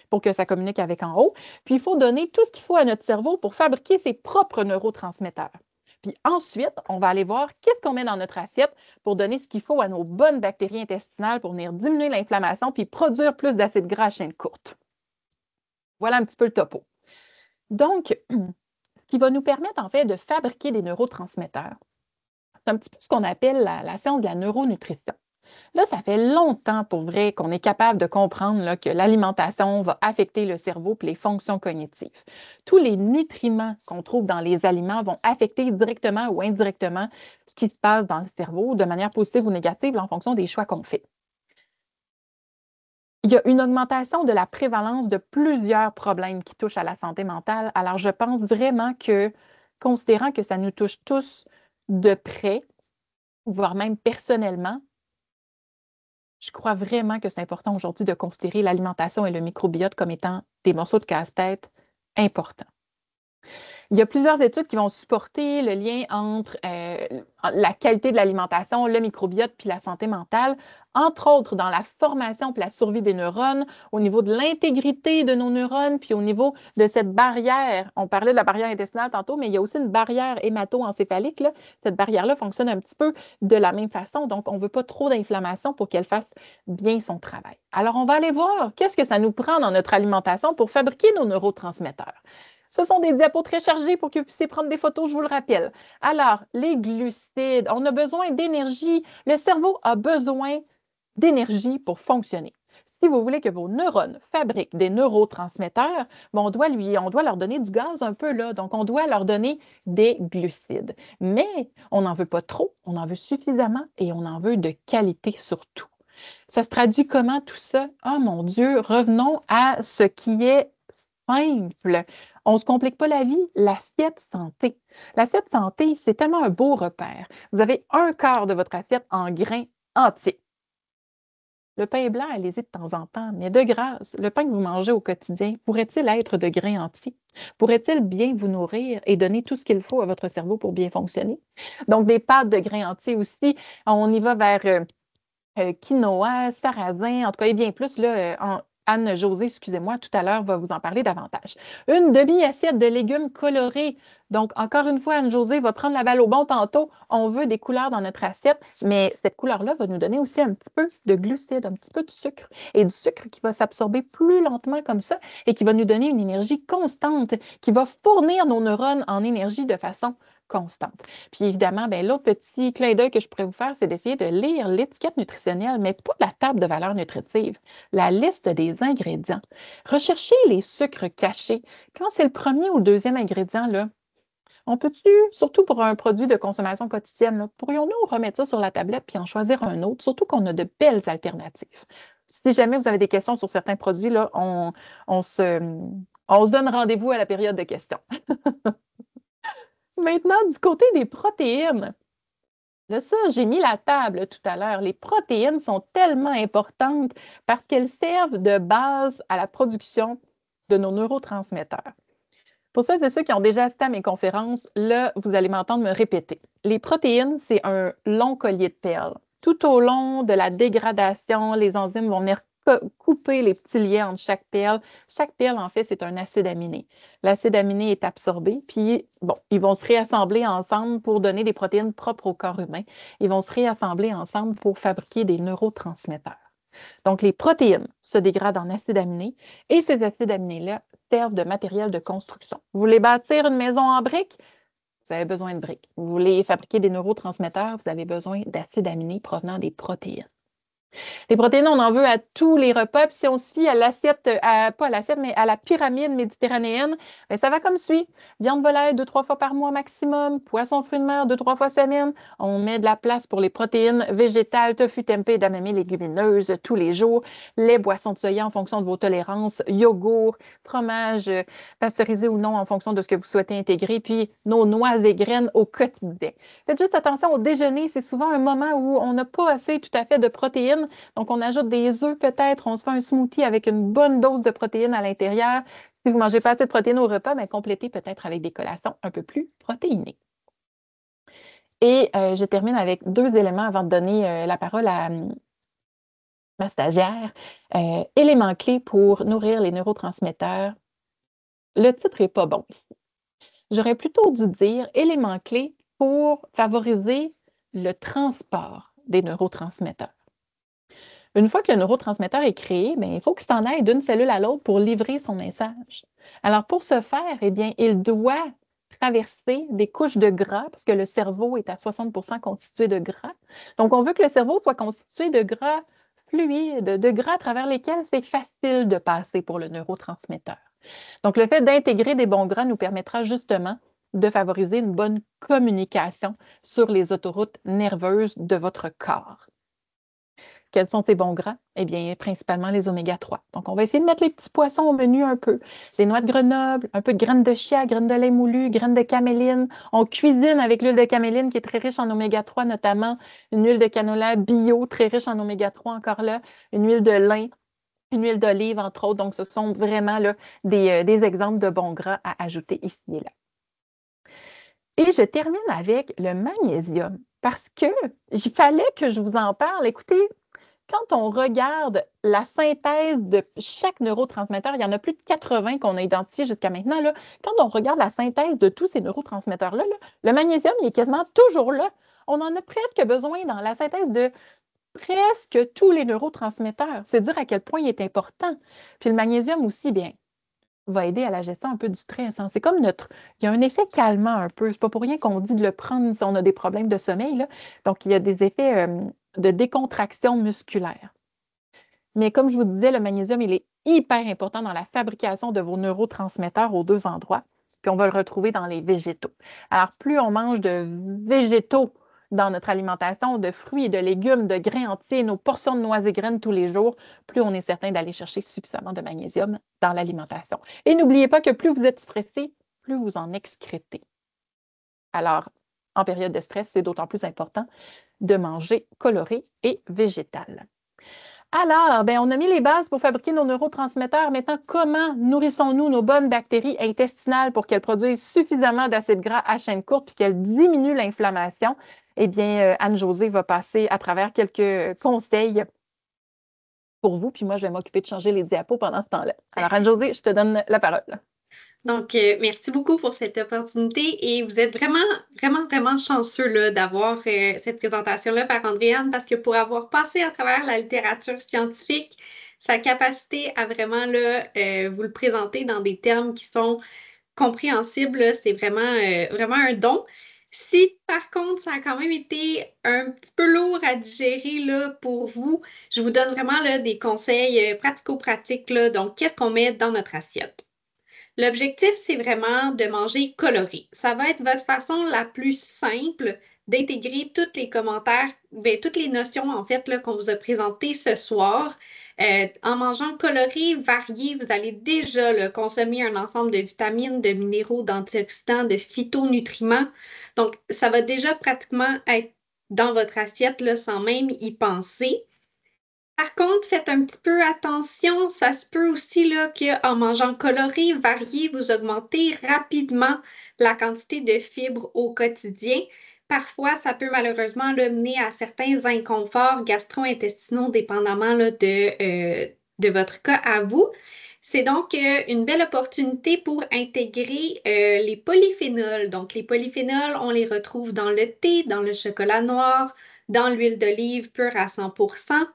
pour que ça communique avec en haut. Puis, il faut donner tout ce qu'il faut à notre cerveau pour fabriquer ses propres neurotransmetteurs. Puis ensuite, on va aller voir qu'est-ce qu'on met dans notre assiette pour donner ce qu'il faut à nos bonnes bactéries intestinales pour venir diminuer l'inflammation puis produire plus d'acides gras à chaîne courte. Voilà un petit peu le topo. Donc, ce qui va nous permettre en fait de fabriquer des neurotransmetteurs, c'est un petit peu ce qu'on appelle la science de la neuronutrition. Là, ça fait longtemps pour vrai qu'on est capable de comprendre là, que l'alimentation va affecter le cerveau et les fonctions cognitives. Tous les nutriments qu'on trouve dans les aliments vont affecter directement ou indirectement ce qui se passe dans le cerveau de manière positive ou négative en fonction des choix qu'on fait. Il y a une augmentation de la prévalence de plusieurs problèmes qui touchent à la santé mentale. Alors, je pense vraiment que, considérant que ça nous touche tous de près, voire même personnellement, Je crois vraiment que c'est important aujourd'hui de considérer l'alimentation et le microbiote comme étant des morceaux de casse-tête importants. Il y a plusieurs études qui vont supporter le lien entre la qualité de l'alimentation, le microbiote puis la santé mentale, entre autres dans la formation puis la survie des neurones, au niveau de l'intégrité de nos neurones, puis au niveau de cette barrière. On parlait de la barrière intestinale tantôt, mais il y a aussi une barrière hémato-encéphalique, là. Cette barrière-là fonctionne un petit peu de la même façon, donc on ne veut pas trop d'inflammation pour qu'elle fasse bien son travail. Alors, on va aller voir qu'est-ce que ça nous prend dans notre alimentation pour fabriquer nos neurotransmetteurs. Ce sont des diapos très chargés pour que vous puissiez prendre des photos, je vous le rappelle. Alors, les glucides, on a besoin d'énergie. Le cerveau a besoin d'énergie pour fonctionner. Si vous voulez que vos neurones fabriquent des neurotransmetteurs, on doit leur donner du gaz un peu là. Donc, on doit leur donner des glucides. Mais on n'en veut pas trop, on en veut suffisamment et on en veut de qualité surtout. Ça se traduit comment tout ça? Oh mon Dieu, revenons à ce qui est simple. On ne se complique pas la vie, l'assiette santé. L'assiette santé, c'est tellement un beau repère. Vous avez un quart de votre assiette en grains entiers. Le pain blanc, allez-y de temps en temps, mais de grâce, le pain que vous mangez au quotidien, pourrait-il être de grains entiers? Pourrait-il bien vous nourrir et donner tout ce qu'il faut à votre cerveau pour bien fonctionner? Donc, des pâtes de grains entiers aussi, on y va vers quinoa, sarrasin, en tout cas, et bien plus, là, Anne-Josée, excusez-moi, tout à l'heure, va vous en parler davantage. Une demi-assiette de légumes colorés. Donc, encore une fois, Anne-Josée va prendre la balle au bon tantôt. On veut des couleurs dans notre assiette, mais cette couleur-là va nous donner aussi un petit peu de glucides, un petit peu de sucre. Et du sucre qui va s'absorber plus lentement comme ça et qui va nous donner une énergie constante, qui va fournir nos neurones en énergie de façon constante. Puis évidemment, l'autre petit clin d'œil que je pourrais vous faire, c'est d'essayer de lire l'étiquette nutritionnelle, mais pas la table de valeur nutritive, la liste des ingrédients. Recherchez les sucres cachés. Quand c'est le premier ou le deuxième ingrédient, là, on peut-tu, surtout pour un produit de consommation quotidienne, là, pourrions-nous remettre ça sur la tablette puis en choisir un autre, surtout qu'on a de belles alternatives. Si jamais vous avez des questions sur certains produits, là, on se donne rendez-vous à la période de questions. Maintenant, du côté des protéines, là, ça, j'ai mis la table tout à l'heure. Les protéines sont tellement importantes parce qu'elles servent de base à la production de nos neurotransmetteurs. Pour celles et ceux qui ont déjà assisté à mes conférences, là, vous allez m'entendre me répéter. Les protéines, c'est un long collier de perles. Tout au long de la dégradation, les enzymes vont venir couper les petits liens entre chaque perle. Chaque perle, en fait, c'est un acide aminé. L'acide aminé est absorbé, puis, ils vont se réassembler ensemble pour donner des protéines propres au corps humain. Ils vont se réassembler ensemble pour fabriquer des neurotransmetteurs. Donc, les protéines se dégradent en acides aminés et ces acides aminés-là servent de matériel de construction. Vous voulez bâtir une maison en briques? Vous avez besoin de briques. Vous voulez fabriquer des neurotransmetteurs? Vous avez besoin d'acides aminés provenant des protéines. Les protéines, on en veut à tous les repas. Puis si on se fie à l'assiette, pas à l'assiette, mais à la pyramide méditerranéenne, ça va comme suit. Viande volaille 2-3 fois par mois maximum. Poisson, fruits de mer 2-3 fois semaine. On met de la place pour les protéines végétales, tofu, tempeh, edamame, légumineuses tous les jours. Les boissons de soya en fonction de vos tolérances. Yogourt, fromage pasteurisé ou non en fonction de ce que vous souhaitez intégrer. Puis nos noix et graines au quotidien. Faites juste attention au déjeuner. C'est souvent un moment où on n'a pas assez tout à fait de protéines. Donc, on ajoute des œufs peut-être, on se fait un smoothie avec une bonne dose de protéines à l'intérieur. Si vous ne mangez pas assez de protéines au repas, complétez peut-être avec des collations un peu plus protéinées. Et je termine avec 2 éléments avant de donner la parole à ma stagiaire. Éléments clés pour nourrir les neurotransmetteurs. Le titre n'est pas bon ici. J'aurais plutôt dû dire éléments clés pour favoriser le transport des neurotransmetteurs. Une fois que le neurotransmetteur est créé, il faut qu'il s'en aille d'une cellule à l'autre pour livrer son message. Alors, pour ce faire, il doit traverser des couches de gras, parce que le cerveau est à 60% constitué de gras. Donc, on veut que le cerveau soit constitué de gras fluides, de gras à travers lesquels c'est facile de passer pour le neurotransmetteur. Donc, le fait d'intégrer des bons gras nous permettra justement de favoriser une bonne communication sur les autoroutes nerveuses de votre corps. Quels sont ces bons gras? Eh bien, principalement les oméga-3. Donc, on va essayer de mettre les petits poissons au menu un peu. Des noix de Grenoble, un peu de graines de chia, graines de lait moulu, graines de caméline. On cuisine avec l'huile de caméline qui est très riche en oméga-3, notamment une huile de canola bio, très riche en oméga-3 encore là, une huile de lin, une huile d'olive, entre autres. Donc, ce sont vraiment là, des exemples de bons gras à ajouter ici et là. Et je termine avec le magnésium parce que il fallait que je vous en parle. Écoutez, quand on regarde la synthèse de chaque neurotransmetteur, il y en a plus de 80 qu'on a identifiés jusqu'à maintenant. Là. Quand on regarde la synthèse de tous ces neurotransmetteurs-là, le magnésium, il est quasiment toujours là. On en a presque besoin dans la synthèse de presque tous les neurotransmetteurs. C'est dire à quel point il est important. Puis le magnésium aussi, bien, va aider à la gestion un peu du stress. Hein. C'est comme il y a un effet calmant un peu. C'est pas pour rien qu'on dit de le prendre si on a des problèmes de sommeil. Là. Donc, il y a des effets de décontraction musculaire. Mais comme je vous disais, le magnésium, il est hyper important dans la fabrication de vos neurotransmetteurs aux deux endroits. Puis on va le retrouver dans les végétaux. Alors, plus on mange de végétaux dans notre alimentation, de fruits et de légumes, de grains entiers, nos portions de noix et graines tous les jours, plus on est certain d'aller chercher suffisamment de magnésium dans l'alimentation. Et n'oubliez pas que plus vous êtes stressé, plus vous en excrétez. Alors, en période de stress, c'est d'autant plus important de manger coloré et végétal. Alors, ben, on a mis les bases pour fabriquer nos neurotransmetteurs. Maintenant, comment nourrissons-nous nos bonnes bactéries intestinales pour qu'elles produisent suffisamment d'acides gras à chaîne courte puis qu'elles diminuent l'inflammation? Eh bien, Anne-Josée va passer à travers quelques conseils pour vous, puis moi, je vais m'occuper de changer les diapos pendant ce temps-là. Alors, Anne-Josée, je te donne la parole. Donc, merci beaucoup pour cette opportunité et vous êtes vraiment, vraiment, vraiment chanceux là, d'avoir cette présentation-là par Andréane parce que pour avoir passé à travers la littérature scientifique, sa capacité à vraiment là, vous le présenter dans des termes qui sont compréhensibles, c'est vraiment un don. Si par contre, ça a quand même été un petit peu lourd à digérer là, pour vous, je vous donne vraiment là, des conseils pratico-pratiques. Là. Donc, qu'est-ce qu'on met dans notre assiette? L'objectif, c'est vraiment de manger coloré. Ça va être votre façon la plus simple d'intégrer tous les commentaires, bien, toutes les notions en fait là, qu'on vous a présentées ce soir. En mangeant coloré, varié, vous allez déjà là, consommer un ensemble de vitamines, de minéraux, d'antioxydants, de phytonutriments. Donc, ça va déjà pratiquement être dans votre assiette là, sans même y penser. Par contre, faites un petit peu attention, ça se peut aussi là, qu'en mangeant coloré, varié, vous augmentez rapidement la quantité de fibres au quotidien. Parfois, ça peut malheureusement là, mener à certains inconforts gastro-intestinaux, dépendamment là, de votre cas à vous. C'est donc une belle opportunité pour intégrer les polyphénols. Donc, les polyphénols, on les retrouve dans le thé, dans le chocolat noir, dans l'huile d'olive pure à 100%,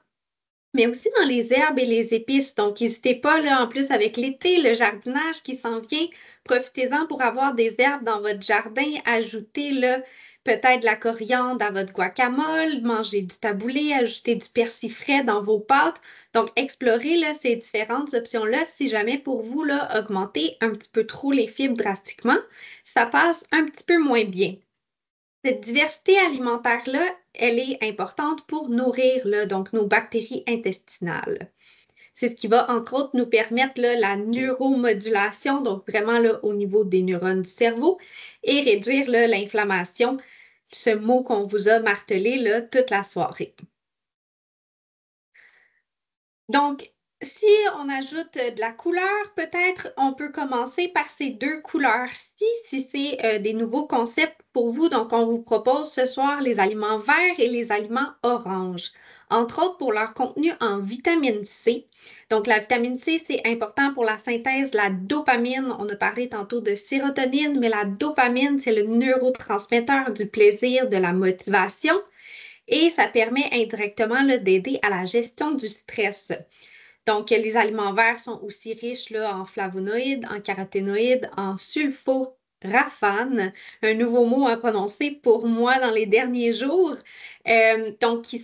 mais aussi dans les herbes et les épices. Donc, n'hésitez pas, là, en plus, avec l'été, le jardinage qui s'en vient, profitez-en pour avoir des herbes dans votre jardin. Ajoutez, là, peut-être de la coriandre à votre guacamole, mangez du taboulé, ajoutez du persil frais dans vos pâtes. Donc, explorez, là, ces différentes options-là. Si jamais pour vous, là, augmentez un petit peu trop les fibres drastiquement, ça passe un petit peu moins bien. Cette diversité alimentaire-là, elle est importante pour nourrir là, donc nos bactéries intestinales. C'est ce qui va, entre autres, nous permettre là, la neuromodulation, donc vraiment là, au niveau des neurones du cerveau, et réduire là, l'inflammation, ce mot qu'on vous a martelé là, toute la soirée. Donc, si on ajoute de la couleur, peut-être on peut commencer par ces deux couleurs-ci, si c'est des nouveaux concepts pour vous. Donc, on vous propose ce soir les aliments verts et les aliments oranges, entre autres pour leur contenu en vitamine C. Donc, la vitamine C, c'est important pour la synthèse de la dopamine. On a parlé tantôt de sérotonine, mais la dopamine, c'est le neurotransmetteur du plaisir, de la motivation. Et ça permet indirectement d'aider à la gestion du stress. Donc, les aliments verts sont aussi riches là, en flavonoïdes, en caroténoïdes, en sulforaphane, un nouveau mot à prononcer pour moi dans les derniers jours, donc qui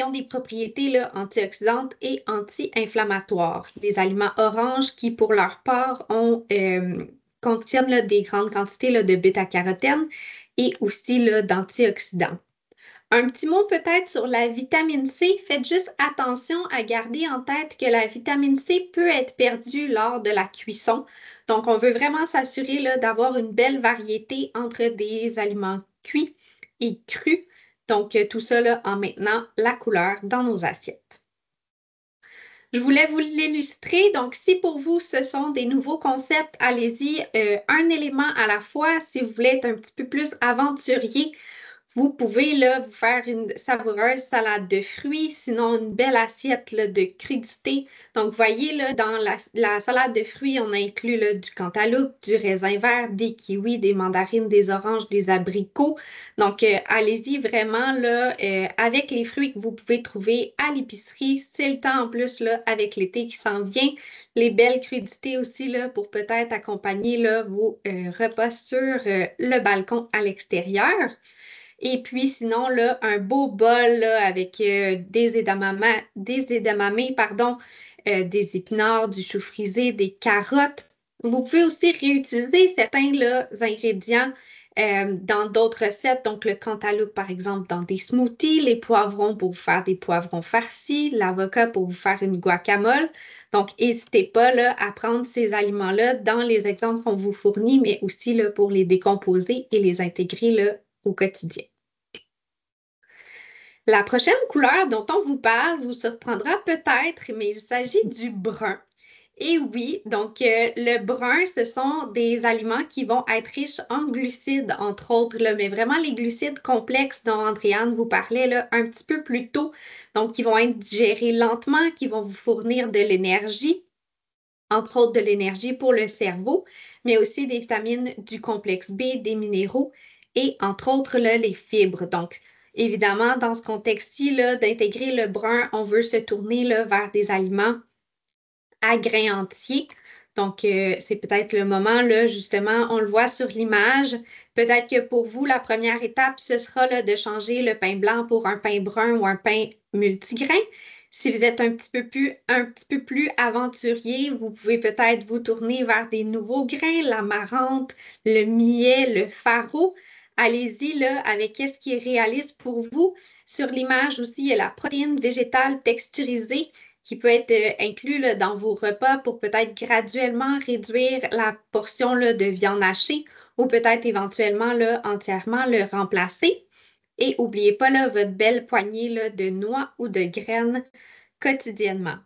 ont des propriétés là, antioxydantes et anti-inflammatoires. Les aliments oranges qui, pour leur part, contiennent là, des grandes quantités là, de bêta-carotène et aussi là, d'antioxydants. Un petit mot peut-être sur la vitamine C. Faites juste attention à garder en tête que la vitamine C peut être perdue lors de la cuisson. Donc, on veut vraiment s'assurer là, d'avoir une belle variété entre des aliments cuits et crus. Donc, tout ça là, en maintenant la couleur dans nos assiettes. Je voulais vous l'illustrer. Donc, si pour vous, ce sont des nouveaux concepts, allez-y un élément à la fois. Si vous voulez être un petit peu plus aventurier, vous pouvez là, vous faire une savoureuse salade de fruits, sinon une belle assiette là, de crudités. Donc, vous voyez, là, dans la salade de fruits, on a inclus là, du cantaloupe, du raisin vert, des kiwis, des mandarines, des oranges, des abricots. Donc, allez-y vraiment là, avec les fruits que vous pouvez trouver à l'épicerie. C'est le temps en plus là, avec l'été qui s'en vient. Les belles crudités aussi là, pour peut-être accompagner là, vos repas sur le balcon à l'extérieur. Et puis sinon, là, un beau bol là, avec des edamame, pardon, des épinards, du chou frisé, des carottes. Vous pouvez aussi réutiliser certains là, ingrédients dans d'autres recettes. Donc, le cantaloupe, par exemple, dans des smoothies, les poivrons pour vous faire des poivrons farcis, l'avocat pour vous faire une guacamole. Donc, n'hésitez pas là, à prendre ces aliments-là dans les exemples qu'on vous fournit, mais aussi là, pour les décomposer et les intégrer là, au quotidien. La prochaine couleur dont on vous parle vous surprendra peut-être, mais il s'agit du brun. Et oui, donc le brun, ce sont des aliments qui vont être riches en glucides, entre autres, là, mais vraiment les glucides complexes dont Andréane vous parlait là, un petit peu plus tôt, donc qui vont être digérés lentement, qui vont vous fournir de l'énergie, entre autres de l'énergie pour le cerveau, mais aussi des vitamines du complexe B, des minéraux et entre autres là, les fibres. Donc, évidemment, dans ce contexte-ci, d'intégrer le brun, on veut se tourner là, vers des aliments à grains entiers. Donc, c'est peut-être le moment, là, justement, on le voit sur l'image. Peut-être que pour vous, la première étape, ce sera là, de changer le pain blanc pour un pain brun ou un pain multigrain. Si vous êtes un petit peu plus aventurier, vous pouvez peut-être vous tourner vers des nouveaux grains, l'amarante, le millet, le farro. Allez-y là, avec qu'est-ce qui est réaliste pour vous. Sur l'image aussi, il y a la protéine végétale texturisée qui peut être inclus là, dans vos repas pour peut-être graduellement réduire la portion là, de viande hachée ou peut-être éventuellement là, entièrement le remplacer. Et n'oubliez pas là, votre belle poignée là, de noix ou de graines quotidiennement.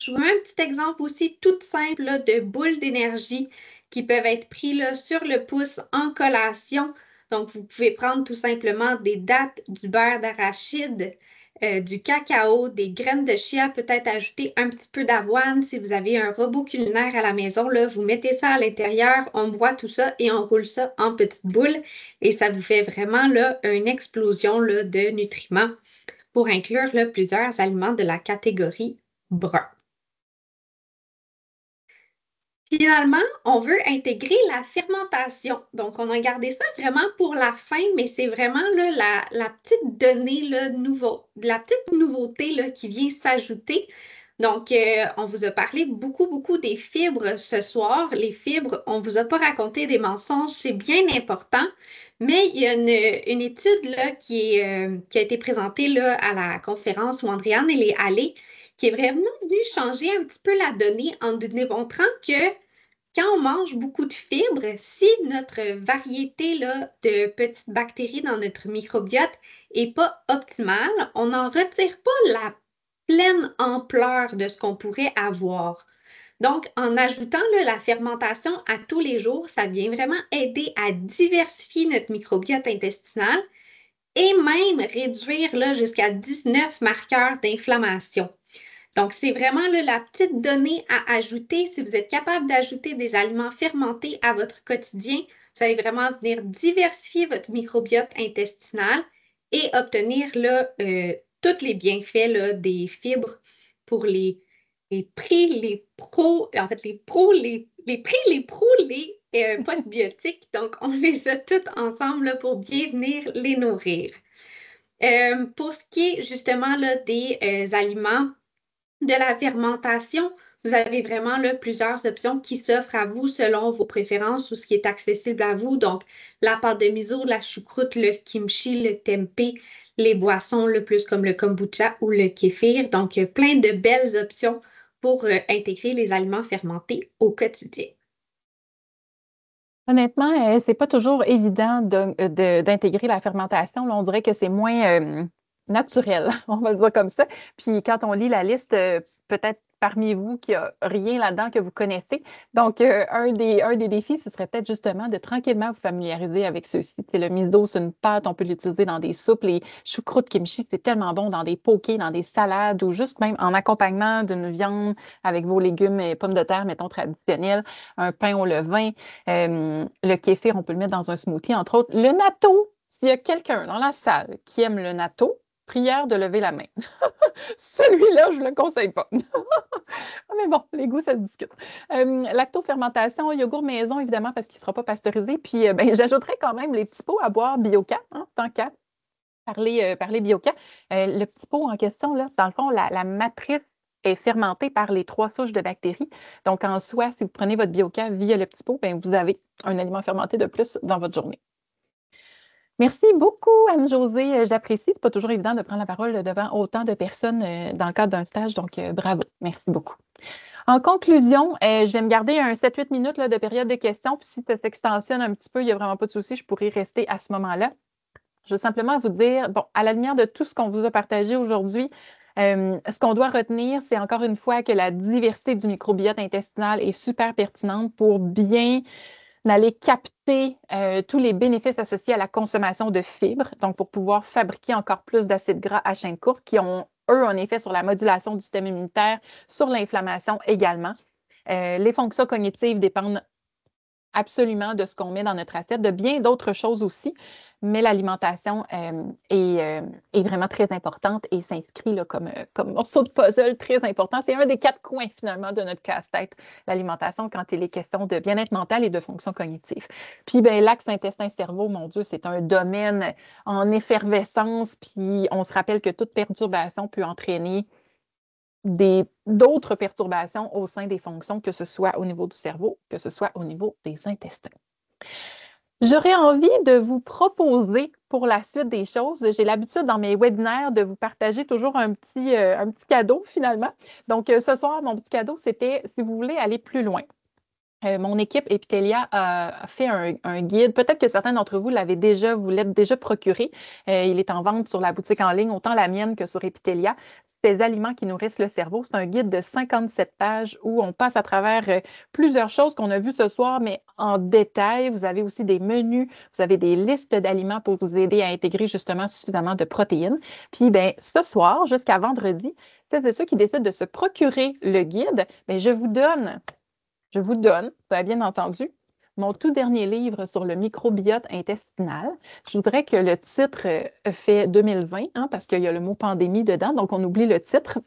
Je vous mets un petit exemple aussi tout simple là, de boules d'énergie qui peuvent être pris là, sur le pouce en collation. Donc, vous pouvez prendre tout simplement des dattes, du beurre d'arachide, du cacao, des graines de chia, peut-être ajouter un petit peu d'avoine. Si vous avez un robot culinaire à la maison, là, vous mettez ça à l'intérieur, on boit tout ça et on roule ça en petites boules. Et ça vous fait vraiment là, une explosion là, de nutriments pour inclure là, plusieurs aliments de la catégorie brun. Finalement, on veut intégrer la fermentation. Donc, on a gardé ça vraiment pour la fin, mais c'est vraiment là, la petite donnée, là, la petite nouveauté là, qui vient s'ajouter. Donc, on vous a parlé beaucoup des fibres ce soir. Les fibres, on ne vous a pas raconté des mensonges, c'est bien important. Mais il y a une étude là, qui a été présentée là, à la conférence où Andréane elle est allée, qui est vraiment venue changer un petit peu la donnée en nous démontrant que quand on mange beaucoup de fibres, si notre variété là, de petites bactéries dans notre microbiote n'est pas optimale, on n'en retire pas la pleine ampleur de ce qu'on pourrait avoir. Donc, en ajoutant là, la fermentation à tous les jours, ça vient vraiment aider à diversifier notre microbiote intestinal et même réduire là, jusqu'à 19 marqueurs d'inflammation. Donc, c'est vraiment là, la petite donnée à ajouter. Si vous êtes capable d'ajouter des aliments fermentés à votre quotidien, vous allez vraiment venir diversifier votre microbiote intestinal et obtenir là, tous les bienfaits là, des fibres pour les prix, les pros, en fait, les pros, les prix, les pros, les postbiotiques. Donc, on les a tous ensemble là, pour bien venir les nourrir. Pour ce qui est justement là, des aliments de la fermentation, vous avez vraiment là, plusieurs options qui s'offrent à vous selon vos préférences ou ce qui est accessible à vous. Donc, la pâte de miso, la choucroute, le kimchi, le tempeh, les boissons le plus comme le kombucha ou le kéfir. Donc, plein de belles options pour intégrer les aliments fermentés au quotidien. Honnêtement, c'est pas toujours évident d'intégrer la fermentation. Là, on dirait que c'est moins naturel, on va le dire comme ça. Puis quand on lit la liste, peut-être parmi vous qu'il n'y a rien là-dedans que vous connaissez. Donc, un des défis, ce serait peut-être justement de tranquillement vous familiariser avec ceux-ci. C'est le miso, c'est une pâte, on peut l'utiliser dans des soupes. Les choucroutes kimchi, c'est tellement bon dans des pokés, dans des salades ou juste même en accompagnement d'une viande avec vos légumes et pommes de terre, mettons, traditionnels, un pain au levain. Le kéfir, on peut le mettre dans un smoothie, entre autres. Le natto, s'il y a quelqu'un dans la salle qui aime le natto, prière de lever la main. Celui-là, je ne le conseille pas. Mais bon, les goûts, ça se discute. Lactofermentation, yogourt maison, évidemment, parce qu'il ne sera pas pasteurisé. Puis, j'ajouterais quand même les petits pots à boire Bioca, hein, tant qu'à parler Bioca. Le petit pot en question, là, dans le fond, la matrice est fermentée par les 3 souches de bactéries. Donc, en soi, si vous prenez votre Bioca via le petit pot, bien, vous avez un aliment fermenté de plus dans votre journée. Merci beaucoup, Anne-Josée. J'apprécie. Ce n'est pas toujours évident de prendre la parole devant autant de personnes dans le cadre d'un stage, donc bravo. Merci beaucoup. En conclusion, je vais me garder un 7-8 minutes là, de période de questions. Puis si ça s'extensionne un petit peu, il n'y a vraiment pas de souci, je pourrais rester à ce moment-là. Je veux simplement vous dire, bon, à la lumière de tout ce qu'on vous a partagé aujourd'hui, ce qu'on doit retenir, c'est encore une fois que la diversité du microbiote intestinal est super pertinente pour bien aller capter tous les bénéfices associés à la consommation de fibres, donc pour pouvoir fabriquer encore plus d'acides gras à chaîne courte qui ont, eux, un effet sur la modulation du système immunitaire, sur l'inflammation également. Les fonctions cognitives dépendent absolument de ce qu'on met dans notre assiette, de bien d'autres choses aussi, mais l'alimentation est vraiment très importante et s'inscrit comme morceau de puzzle très important. C'est un des 4 coins finalement de notre casse-tête, l'alimentation, quand il est question de bien-être mental et de fonctions cognitives. Puis l'axe intestin-cerveau, mon Dieu, c'est un domaine en effervescence, puis on se rappelle que toute perturbation peut entraîner d'autres perturbations au sein des fonctions, que ce soit au niveau du cerveau, que ce soit au niveau des intestins. J'aurais envie de vous proposer pour la suite des choses, j'ai l'habitude dans mes webinaires de vous partager toujours un petit cadeau finalement. Donc ce soir, mon petit cadeau, c'était si vous voulez aller plus loin. Mon équipe Epitelia a fait un guide. Peut-être que certains d'entre vous vous l'êtes déjà procuré. Il est en vente sur la boutique en ligne, autant la mienne que sur Epitelia. Ces aliments qui nourrissent le cerveau. C'est un guide de 57 pages où on passe à travers plusieurs choses qu'on a vues ce soir, mais en détail. Vous avez aussi des menus, vous avez des listes d'aliments pour vous aider à intégrer justement suffisamment de protéines. Puis, ce soir, jusqu'à vendredi, c'est ceux qui décident de se procurer le guide, je vous donne, vous avez bien entendu, mon tout dernier livre sur le microbiote intestinal. Je voudrais que le titre fait 2020, hein, parce qu'il y a le mot pandémie dedans, donc on oublie le titre.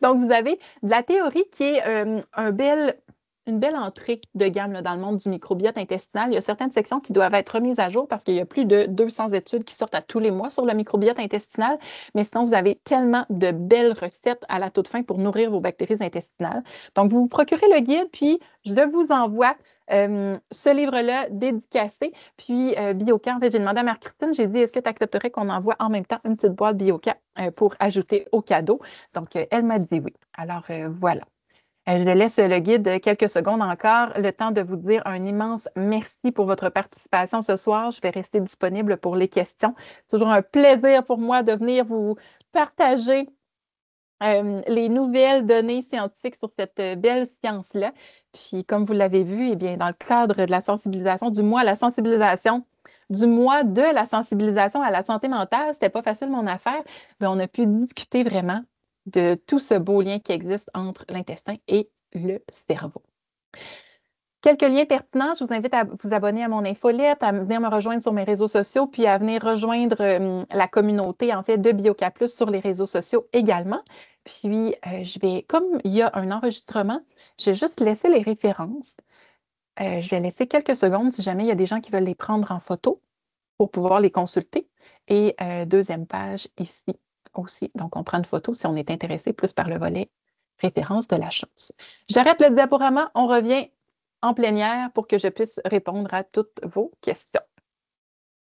Donc, vous avez de la théorie qui est une belle entrée de gamme là, dans le monde du microbiote intestinal. Il y a certaines sections qui doivent être remises à jour parce qu'il y a plus de 200 études qui sortent à tous les mois sur le microbiote intestinal. Mais sinon, vous avez tellement de belles recettes à la toute fin pour nourrir vos bactéries intestinales. Donc, vous vous procurez le guide, puis je vous envoie ce livre-là dédicacé. Puis, Bioca, en fait, j'ai demandé à Marie-Christine, j'ai dit, est-ce que tu accepterais qu'on envoie en même temps une petite boîte Bioca pour ajouter au cadeau? Donc, elle m'a dit oui. Alors, voilà. Je laisse le guide quelques secondes encore, le temps de vous dire un immense merci pour votre participation ce soir. Je vais rester disponible pour les questions. C'est toujours un plaisir pour moi de venir vous partager les nouvelles données scientifiques sur cette belle science-là. Puis, comme vous l'avez vu, eh bien, dans le cadre de la sensibilisation, du mois de la sensibilisation à la santé mentale, c'était pas facile mon affaire, mais on a pu discuter vraiment de tout ce beau lien qui existe entre l'intestin et le cerveau. Quelques liens pertinents, je vous invite à vous abonner à mon infolette, à venir me rejoindre sur mes réseaux sociaux, puis à venir rejoindre la communauté en fait de Bioca Plus sur les réseaux sociaux également. Puis, comme il y a un enregistrement, je vais juste laisser les références. Je vais laisser quelques secondes si jamais il y a des gens qui veulent les prendre en photo pour pouvoir les consulter. Et deuxième page ici aussi. Donc, on prend une photo si on est intéressé plus par le volet référence de la chose. J'arrête le diaporama, on revient en plénière pour que je puisse répondre à toutes vos questions.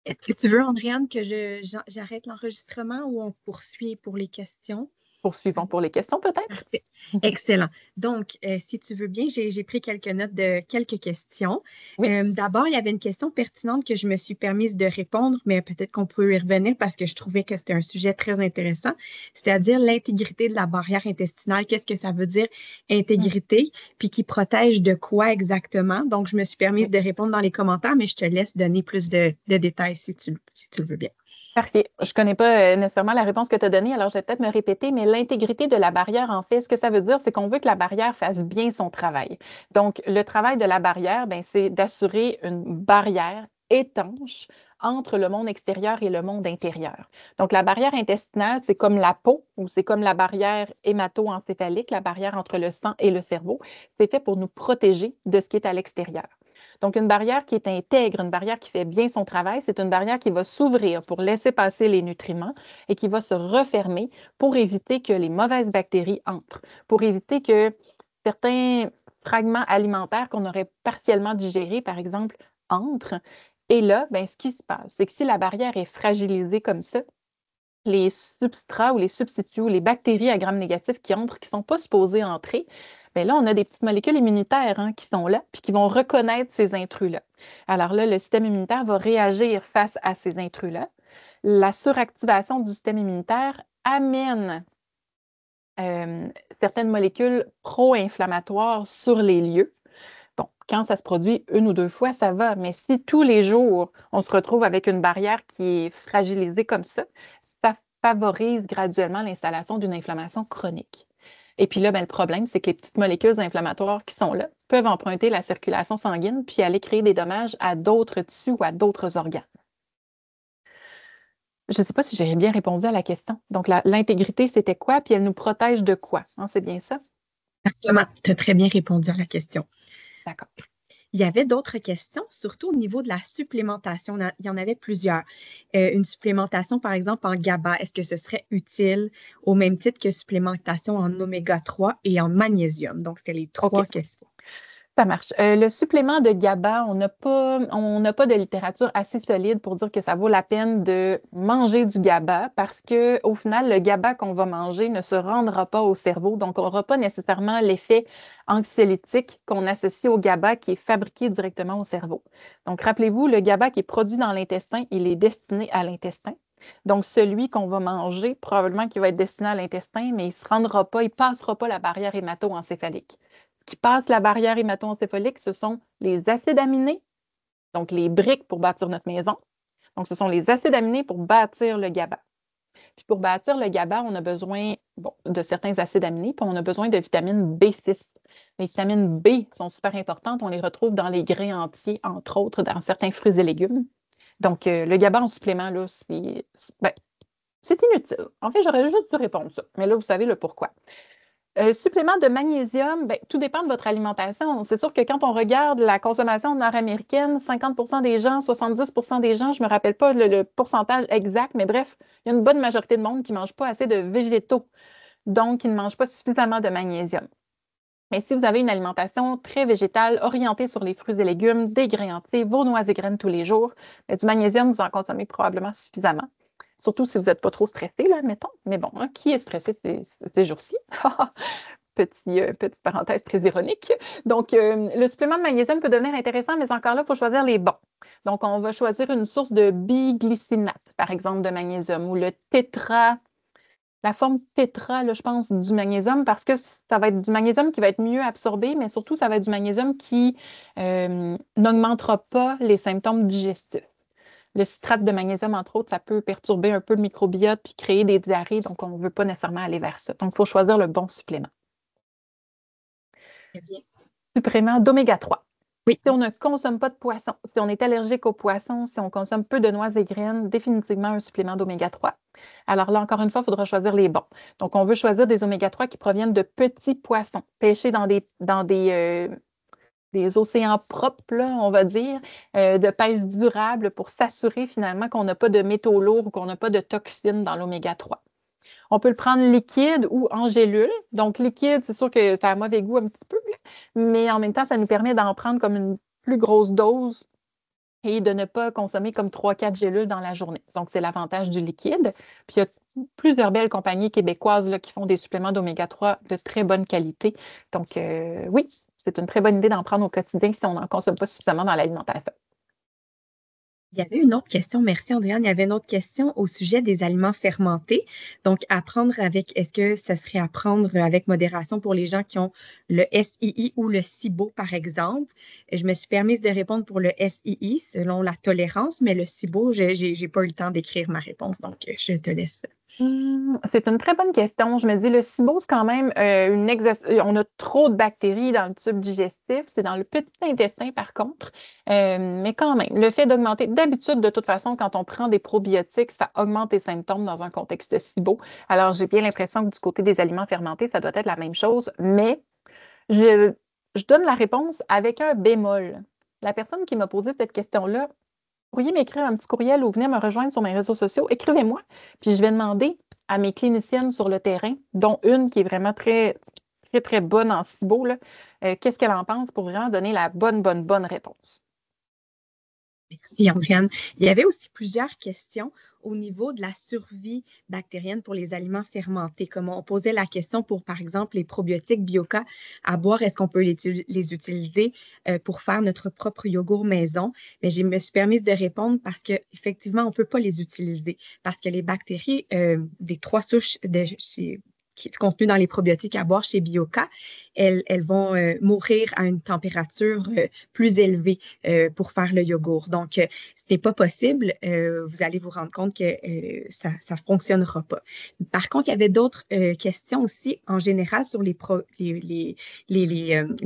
Est-ce que tu veux, Andréane, que j'arrête l'enregistrement ou on poursuit pour les questions? Poursuivons pour les questions, peut-être? Parfait. Excellent. Donc, si tu veux bien, j'ai pris quelques notes de quelques questions. Oui. D'abord, il y avait une question pertinente que je me suis permise de répondre, mais peut-être qu'on peut y revenir parce que je trouvais que c'était un sujet très intéressant, c'est-à-dire l'intégrité de la barrière intestinale. Qu'est-ce que ça veut dire intégrité, puis qui protège de quoi exactement? Donc, je me suis permise de répondre dans les commentaires, mais je te laisse donner plus de détails si tu le veux bien. Parfait. Je ne connais pas nécessairement la réponse que tu as donnée, alors je vais peut-être me répéter, mais l'intégrité de la barrière, en fait, ce que ça veut dire, c'est qu'on veut que la barrière fasse bien son travail. Donc, le travail de la barrière, c'est d'assurer une barrière étanche entre le monde extérieur et le monde intérieur. Donc, la barrière intestinale, c'est comme la peau ou c'est comme la barrière hémato-encéphalique, la barrière entre le sang et le cerveau. C'est fait pour nous protéger de ce qui est à l'extérieur. Donc, une barrière qui est intègre, une barrière qui fait bien son travail, c'est une barrière qui va s'ouvrir pour laisser passer les nutriments et qui va se refermer pour éviter que les mauvaises bactéries entrent, pour éviter que certains fragments alimentaires qu'on aurait partiellement digérés, par exemple, entrent. Et là, ce qui se passe, c'est que si la barrière est fragilisée comme ça, les substrats ou les substituts ou les bactéries à gram négatif qui entrent, qui ne sont pas supposées entrer, là, on a des petites molécules immunitaires qui sont là, puis qui vont reconnaître ces intrus-là. Alors là, le système immunitaire va réagir face à ces intrus-là. La suractivation du système immunitaire amène certaines molécules pro-inflammatoires sur les lieux. Bon, quand ça se produit une ou deux fois, ça va, mais si tous les jours, on se retrouve avec une barrière qui est fragilisée comme ça favorise graduellement l'installation d'une inflammation chronique. Et puis là, le problème, c'est que les petites molécules inflammatoires qui sont là peuvent emprunter la circulation sanguine puis aller créer des dommages à d'autres tissus ou à d'autres organes. Je ne sais pas si j'ai bien répondu à la question. Donc, l'intégrité, c'était quoi? Puis elle nous protège de quoi? C'est bien ça? Exactement. Tu as très bien répondu à la question. D'accord. Il y avait d'autres questions, surtout au niveau de la supplémentation. Il y en avait plusieurs. Une supplémentation, par exemple, en GABA, est-ce que ce serait utile au même titre que supplémentation en oméga 3 et en magnésium? Donc, c'était les trois questions. Ça marche. Le supplément de GABA, on n'a pas de littérature assez solide pour dire que ça vaut la peine de manger du GABA parce qu'au final, le GABA qu'on va manger ne se rendra pas au cerveau. Donc, on n'aura pas nécessairement l'effet anxiolytique qu'on associe au GABA qui est fabriqué directement au cerveau. Donc, rappelez-vous, le GABA qui est produit dans l'intestin, il est destiné à l'intestin. Donc, celui qu'on va manger, probablement qu'il va être destiné à l'intestin, mais il ne passera pas la barrière hémato-encéphalique. Ce qui passe la barrière hémato-encéphalique, ce sont les acides aminés, donc les briques pour bâtir notre maison. Donc, ce sont les acides aminés pour bâtir le GABA. Puis pour bâtir le GABA, on a besoin de certains acides aminés, puis on a besoin de vitamine B6. Les vitamines B sont super importantes. On les retrouve dans les grains entiers, entre autres, dans certains fruits et légumes. Donc, le GABA en supplément, là, c'est inutile. En fait, j'aurais juste dû répondre ça. Mais là, vous savez le pourquoi. Supplément de magnésium, tout dépend de votre alimentation. C'est sûr que quand on regarde la consommation nord-américaine, 50% des gens, 70% des gens, je ne me rappelle pas le pourcentage exact, mais bref, il y a une bonne majorité de monde qui ne mange pas assez de végétaux, donc qui ne mange pas suffisamment de magnésium. Mais si vous avez une alimentation très végétale, orientée sur les fruits et légumes, des grains entiers, vos noix et graines tous les jours, du magnésium, vous en consommez probablement suffisamment. Surtout si vous n'êtes pas trop stressé, là, admettons. Mais bon, qui est stressé ces jours-ci? Petite parenthèse très ironique. Donc, le supplément de magnésium peut devenir intéressant, mais encore là, il faut choisir les bons. Donc, on va choisir une source de biglycinate, par exemple, de magnésium, ou le tétra, la forme tétra, là, je pense, du magnésium, parce que ça va être du magnésium qui va être mieux absorbé, mais surtout, ça va être du magnésium qui n'augmentera pas les symptômes digestifs. Le citrate de magnésium, entre autres, ça peut perturber un peu le microbiote puis créer des diarrhées, donc on ne veut pas nécessairement aller vers ça. Donc, il faut choisir le bon supplément. Très bien. Supplément d'oméga 3. Oui. Si on ne consomme pas de poisson, si on est allergique aux poissons, si on consomme peu de noix et graines, définitivement un supplément d'oméga 3. Alors là, encore une fois, il faudra choisir les bons. Donc, on veut choisir des oméga 3 qui proviennent de petits poissons, pêchés dans des océans propres, là, on va dire, de pêche durable pour s'assurer finalement qu'on n'a pas de métaux lourds ou qu'on n'a pas de toxines dans l'oméga 3. On peut le prendre liquide ou en gélule. Donc, liquide, c'est sûr que ça a mauvais goût un petit peu, là, mais en même temps, ça nous permet d'en prendre comme une plus grosse dose et de ne pas consommer comme 3-4 gélules dans la journée. Donc, c'est l'avantage du liquide. Puis, il y a plusieurs belles compagnies québécoises là, qui font des suppléments d'oméga 3 de très bonne qualité. Donc, oui, c'est une très bonne idée d'en prendre au quotidien si on n'en consomme pas suffisamment dans l'alimentation. Il y avait une autre question, merci Andréane. Il y avait une autre question au sujet des aliments fermentés. Donc, est-ce que ça serait à prendre avec modération pour les gens qui ont le SII ou le SIBO, par exemple? Et je me suis permise de répondre pour le SII selon la tolérance, mais le SIBO, j'ai pas eu le temps d'écrire ma réponse, donc je te laisse. C'est une très bonne question. Je me dis, le SIBO, c'est quand même on a trop de bactéries dans le tube digestif. C'est dans le petit intestin, par contre. Mais quand même, le fait d'augmenter, d'habitude, de toute façon, quand on prend des probiotiques, ça augmente les symptômes dans un contexte de SIBO. Alors, j'ai bien l'impression que du côté des aliments fermentés, ça doit être la même chose. Mais je donne la réponse avec un bémol. La personne qui m'a posé cette question-là, pourriez m'écrire un petit courriel ou venir me rejoindre sur mes réseaux sociaux, écrivez-moi, puis je vais demander à mes cliniciennes sur le terrain, dont une qui est vraiment très, très, très bonne en SIBO, là, qu'est-ce qu'elle en pense pour vraiment donner la bonne réponse. Merci, Andréane. Il y avait aussi plusieurs questions au niveau de la survie bactérienne pour les aliments fermentés. Comme on posait la question pour, par exemple, les probiotiques Bioca à boire, est-ce qu'on peut les utiliser pour faire notre propre yogourt maison? Mais je me suis permise de répondre parce qu'effectivement, on ne peut pas les utiliser parce que les bactéries des 3 souches qui sont contenues dans les probiotiques à boire chez Bioca, elles vont mourir à une température plus élevée pour faire le yogourt. Donc, ce n'est pas possible. Vous allez vous rendre compte que ça ne fonctionnera pas. Par contre, il y avait d'autres questions aussi en général sur les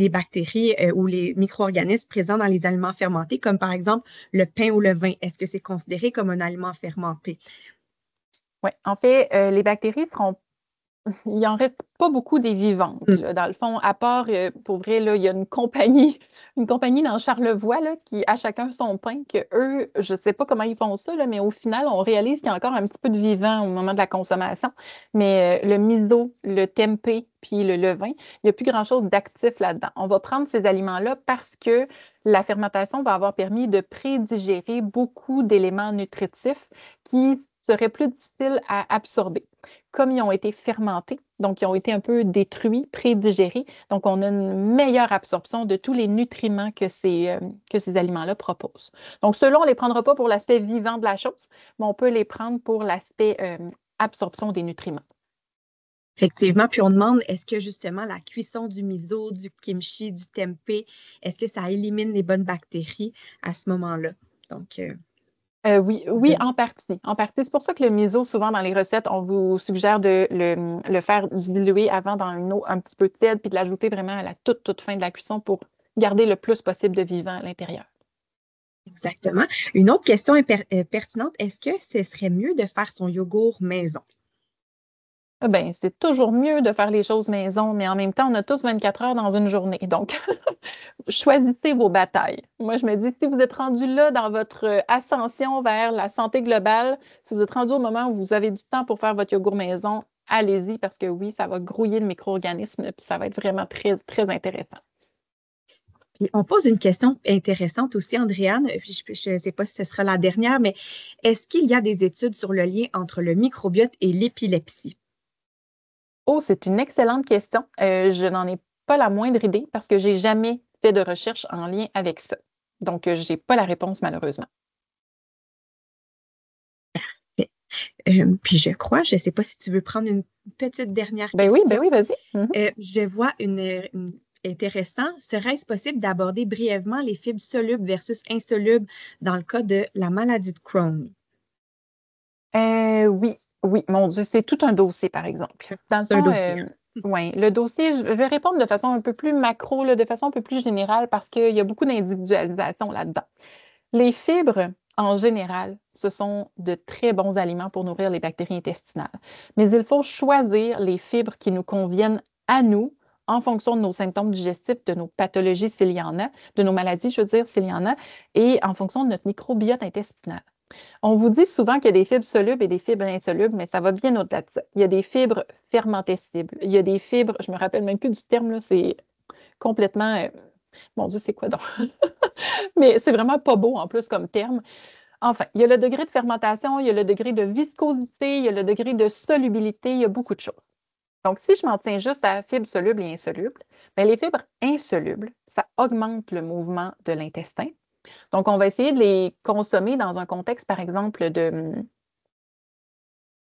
bactéries ou les micro-organismes présents dans les aliments fermentés, comme par exemple le pain ou le vin. Est-ce que c'est considéré comme un aliment fermenté? Oui, en fait, les bactéries seront il n'en reste pas beaucoup des vivantes, là. Dans le fond, à part, pour vrai, là, il y a une compagnie dans Charlevoix là, qui a chacun son pain, que eux, je ne sais pas comment ils font ça, là, mais au final, on réalise qu'il y a encore un petit peu de vivant au moment de la consommation. Mais le miso, le tempeh, puis le levain, il n'y a plus grand-chose d'actif là-dedans. On va prendre ces aliments-là parce que la fermentation va avoir permis de prédigérer beaucoup d'éléments nutritifs qui seraient plus difficiles à absorber. Comme ils ont été fermentés, donc ils ont été un peu détruits, prédigérés, donc on a une meilleure absorption de tous les nutriments que ces aliments-là proposent. Donc, ceux-là, on ne les prendra pas pour l'aspect vivant de la chose, mais on peut les prendre pour l'aspect absorption des nutriments. Effectivement, puis on demande, est-ce que justement la cuisson du miso, du kimchi, du tempeh, est-ce que ça élimine les bonnes bactéries à ce moment-là? Donc, oui, en partie. En partie. C'est pour ça que le miso, souvent dans les recettes, on vous suggère de le faire diluer avant dans une eau un petit peu tiède, puis de l'ajouter vraiment à la toute fin de la cuisson pour garder le plus possible de vivant à l'intérieur. exactement. Une autre question pertinente, est-ce que ce serait mieux de faire son yogourt maison? Ben, c'est toujours mieux de faire les choses maison, mais en même temps, on a tous 24 heures dans une journée. Donc, choisissez vos batailles. Moi, je me dis, si vous êtes rendu là dans votre ascension vers la santé globale, si vous êtes rendu au moment où vous avez du temps pour faire votre yogourt maison, allez-y parce que oui, ça va grouiller le micro-organisme puis ça va être vraiment très, très intéressant. Puis on pose une question intéressante aussi, Andréane. Je ne sais pas si ce sera la dernière, mais est-ce qu'il y a des études sur le lien entre le microbiote et l'épilepsie? Oh, c'est une excellente question. Je n'en ai pas la moindre idée parce que je n'ai jamais fait de recherche en lien avec ça. Donc, je n'ai pas la réponse malheureusement. Puis je crois, je ne sais pas si tu veux prendre une petite dernière Ben question. oui, vas-y. Je vois intéressant. Serait-ce possible d'aborder brièvement les fibres solubles versus insolubles dans le cas de la maladie de Crohn? Oui, mon Dieu, c'est tout un dossier, par exemple. Dans le C'est un fond, dossier. ouais, le dossier, je vais répondre de façon un peu plus macro, là, de façon un peu plus générale, parce qu'il y a beaucoup d'individualisation là-dedans. Les fibres, en général, ce sont de très bons aliments pour nourrir les bactéries intestinales. Mais il faut choisir les fibres qui nous conviennent à nous en fonction de nos symptômes digestifs, de nos pathologies s'il y en a, de nos maladies, je veux dire, s'il y en a, et en fonction de notre microbiote intestinal. On vous dit souvent qu'il y a des fibres solubles et des fibres insolubles, mais ça va bien au-delà de ça. Il y a des fibres fermentescibles. Il y a des fibres, je me rappelle même plus du terme, là, c'est complètement. Mon Dieu, c'est quoi donc? mais c'est vraiment pas beau en plus comme terme. Enfin, il y a le degré de fermentation, il y a le degré de viscosité, il y a le degré de solubilité, il y a beaucoup de choses. Donc, si je m'en tiens juste à fibres solubles et insolubles, bien, les fibres insolubles, ça augmente le mouvement de l'intestin. Donc, on va essayer de les consommer dans un contexte, par exemple,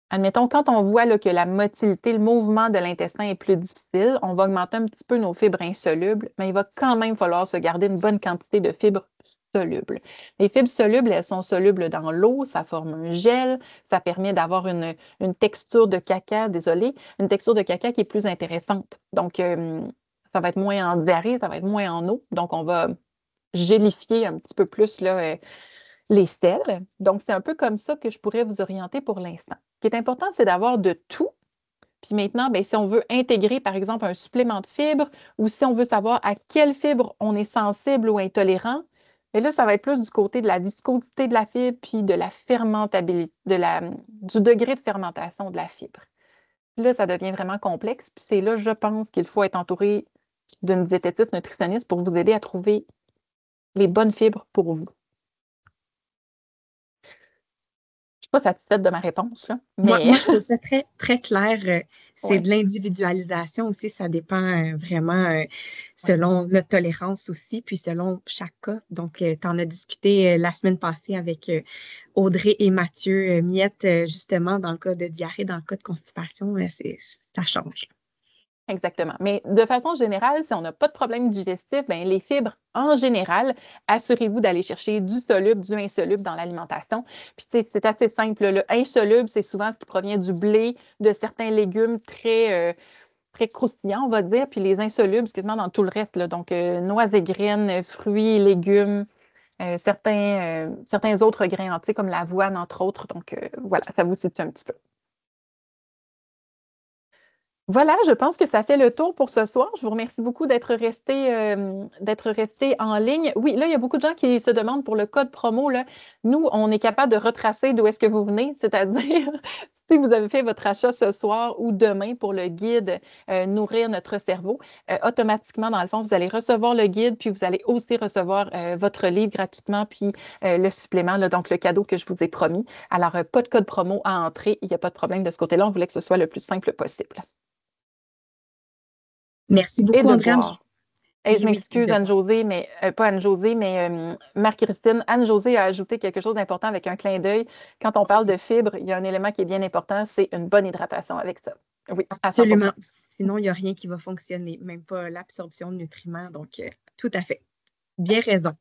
admettons, quand on voit là, que la motilité, le mouvement de l'intestin est plus difficile, on va augmenter un petit peu nos fibres insolubles, mais il va quand même falloir se garder une bonne quantité de fibres solubles. Les fibres solubles, elles sont solubles dans l'eau, ça forme un gel, ça permet d'avoir une texture de caca, désolé, une texture de caca qui est plus intéressante. Donc, ça va être moins en diarrhée, ça va être moins en eau. Donc, on va gélifier un petit peu plus là, les sels. Donc, c'est un peu comme ça que je pourrais vous orienter pour l'instant. Ce qui est important, c'est d'avoir de tout. Puis maintenant, bien, si on veut intégrer, par exemple, un supplément de fibres ou si on veut savoir à quelle fibre on est sensible ou intolérant, bien là, ça va être plus du côté de la viscosité de la fibre puis de la fermentabilité, du degré de fermentation de la fibre. Là, ça devient vraiment complexe. Puis c'est là, je pense, qu'il faut être entouré d'une diététiste nutritionniste pour vous aider à trouver les bonnes fibres pour vous. Pas satisfaite de ma réponse, là, mais... Moi, je trouve ça très, très clair. C'est Ouais. de l'individualisation aussi. Ça dépend vraiment selon notre tolérance aussi, puis selon chaque cas. Donc, tu en as discuté la semaine passée avec Audrey et Mathieu Miette, justement, dans le cas de diarrhée, dans le cas de constipation, ça change. Exactement. Mais de façon générale, si on n'a pas de problème digestif, bien, les fibres, en général, assurez-vous d'aller chercher du soluble, du insoluble dans l'alimentation. Puis, tu sais, c'est assez simple. Le insoluble, c'est souvent ce qui provient du blé, de certains légumes très, très croustillants, on va dire. Puis, les insolubles, c'est quasiment dans tout le reste. Là. Donc, noix et graines, fruits, légumes, certains autres grains entiers, comme l'avoine, entre autres. Donc, voilà, ça vous situe un petit peu. Voilà, je pense que ça fait le tour pour ce soir. Je vous remercie beaucoup d'être resté en ligne. Oui, là, il y a beaucoup de gens qui se demandent pour le code promo. Là. Nous, on est capable de retracer d'où est-ce que vous venez, c'est-à-dire si vous avez fait votre achat ce soir ou demain pour le guide Nourrir notre cerveau, automatiquement, dans le fond, vous allez recevoir le guide, puis vous allez aussi recevoir votre livre gratuitement, puis le supplément, là, donc le cadeau que je vous ai promis. Alors, pas de code promo à entrer, il n'y a pas de problème de ce côté-là. On voulait que ce soit le plus simple possible. Merci Et beaucoup, de Andréane. boire. Et je Oui, et m'excuse, de boire. Anne-Josée, mais pas Anne-Josée, mais Marie-Christine. Anne-Josée a ajouté quelque chose d'important avec un clin d'œil. Quand on parle de fibres, il y a un élément qui est bien important, c'est une bonne hydratation avec ça. Oui, à 100 Absolument. Sinon, il n'y a rien qui va fonctionner, même pas l'absorption de nutriments. Donc, tout à fait. Bien raison.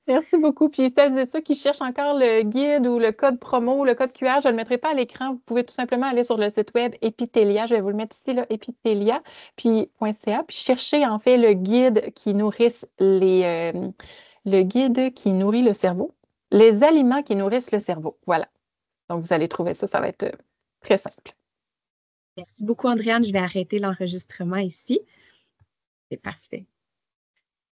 Merci beaucoup. Puis celles et ceux qui cherchent encore le guide ou le code promo ou le code QR, je ne le mettrai pas à l'écran. Vous pouvez tout simplement aller sur le site web Epitelia. Je vais vous le mettre ici, là, epitelia, puis .ca. Puis chercher en fait le guide qui nourrisse le guide qui nourrit le cerveau. Les aliments qui nourrissent le cerveau. Voilà. Donc, vous allez trouver ça. Ça va être très simple. Merci beaucoup, Andréane. Je vais arrêter l'enregistrement ici. C'est parfait.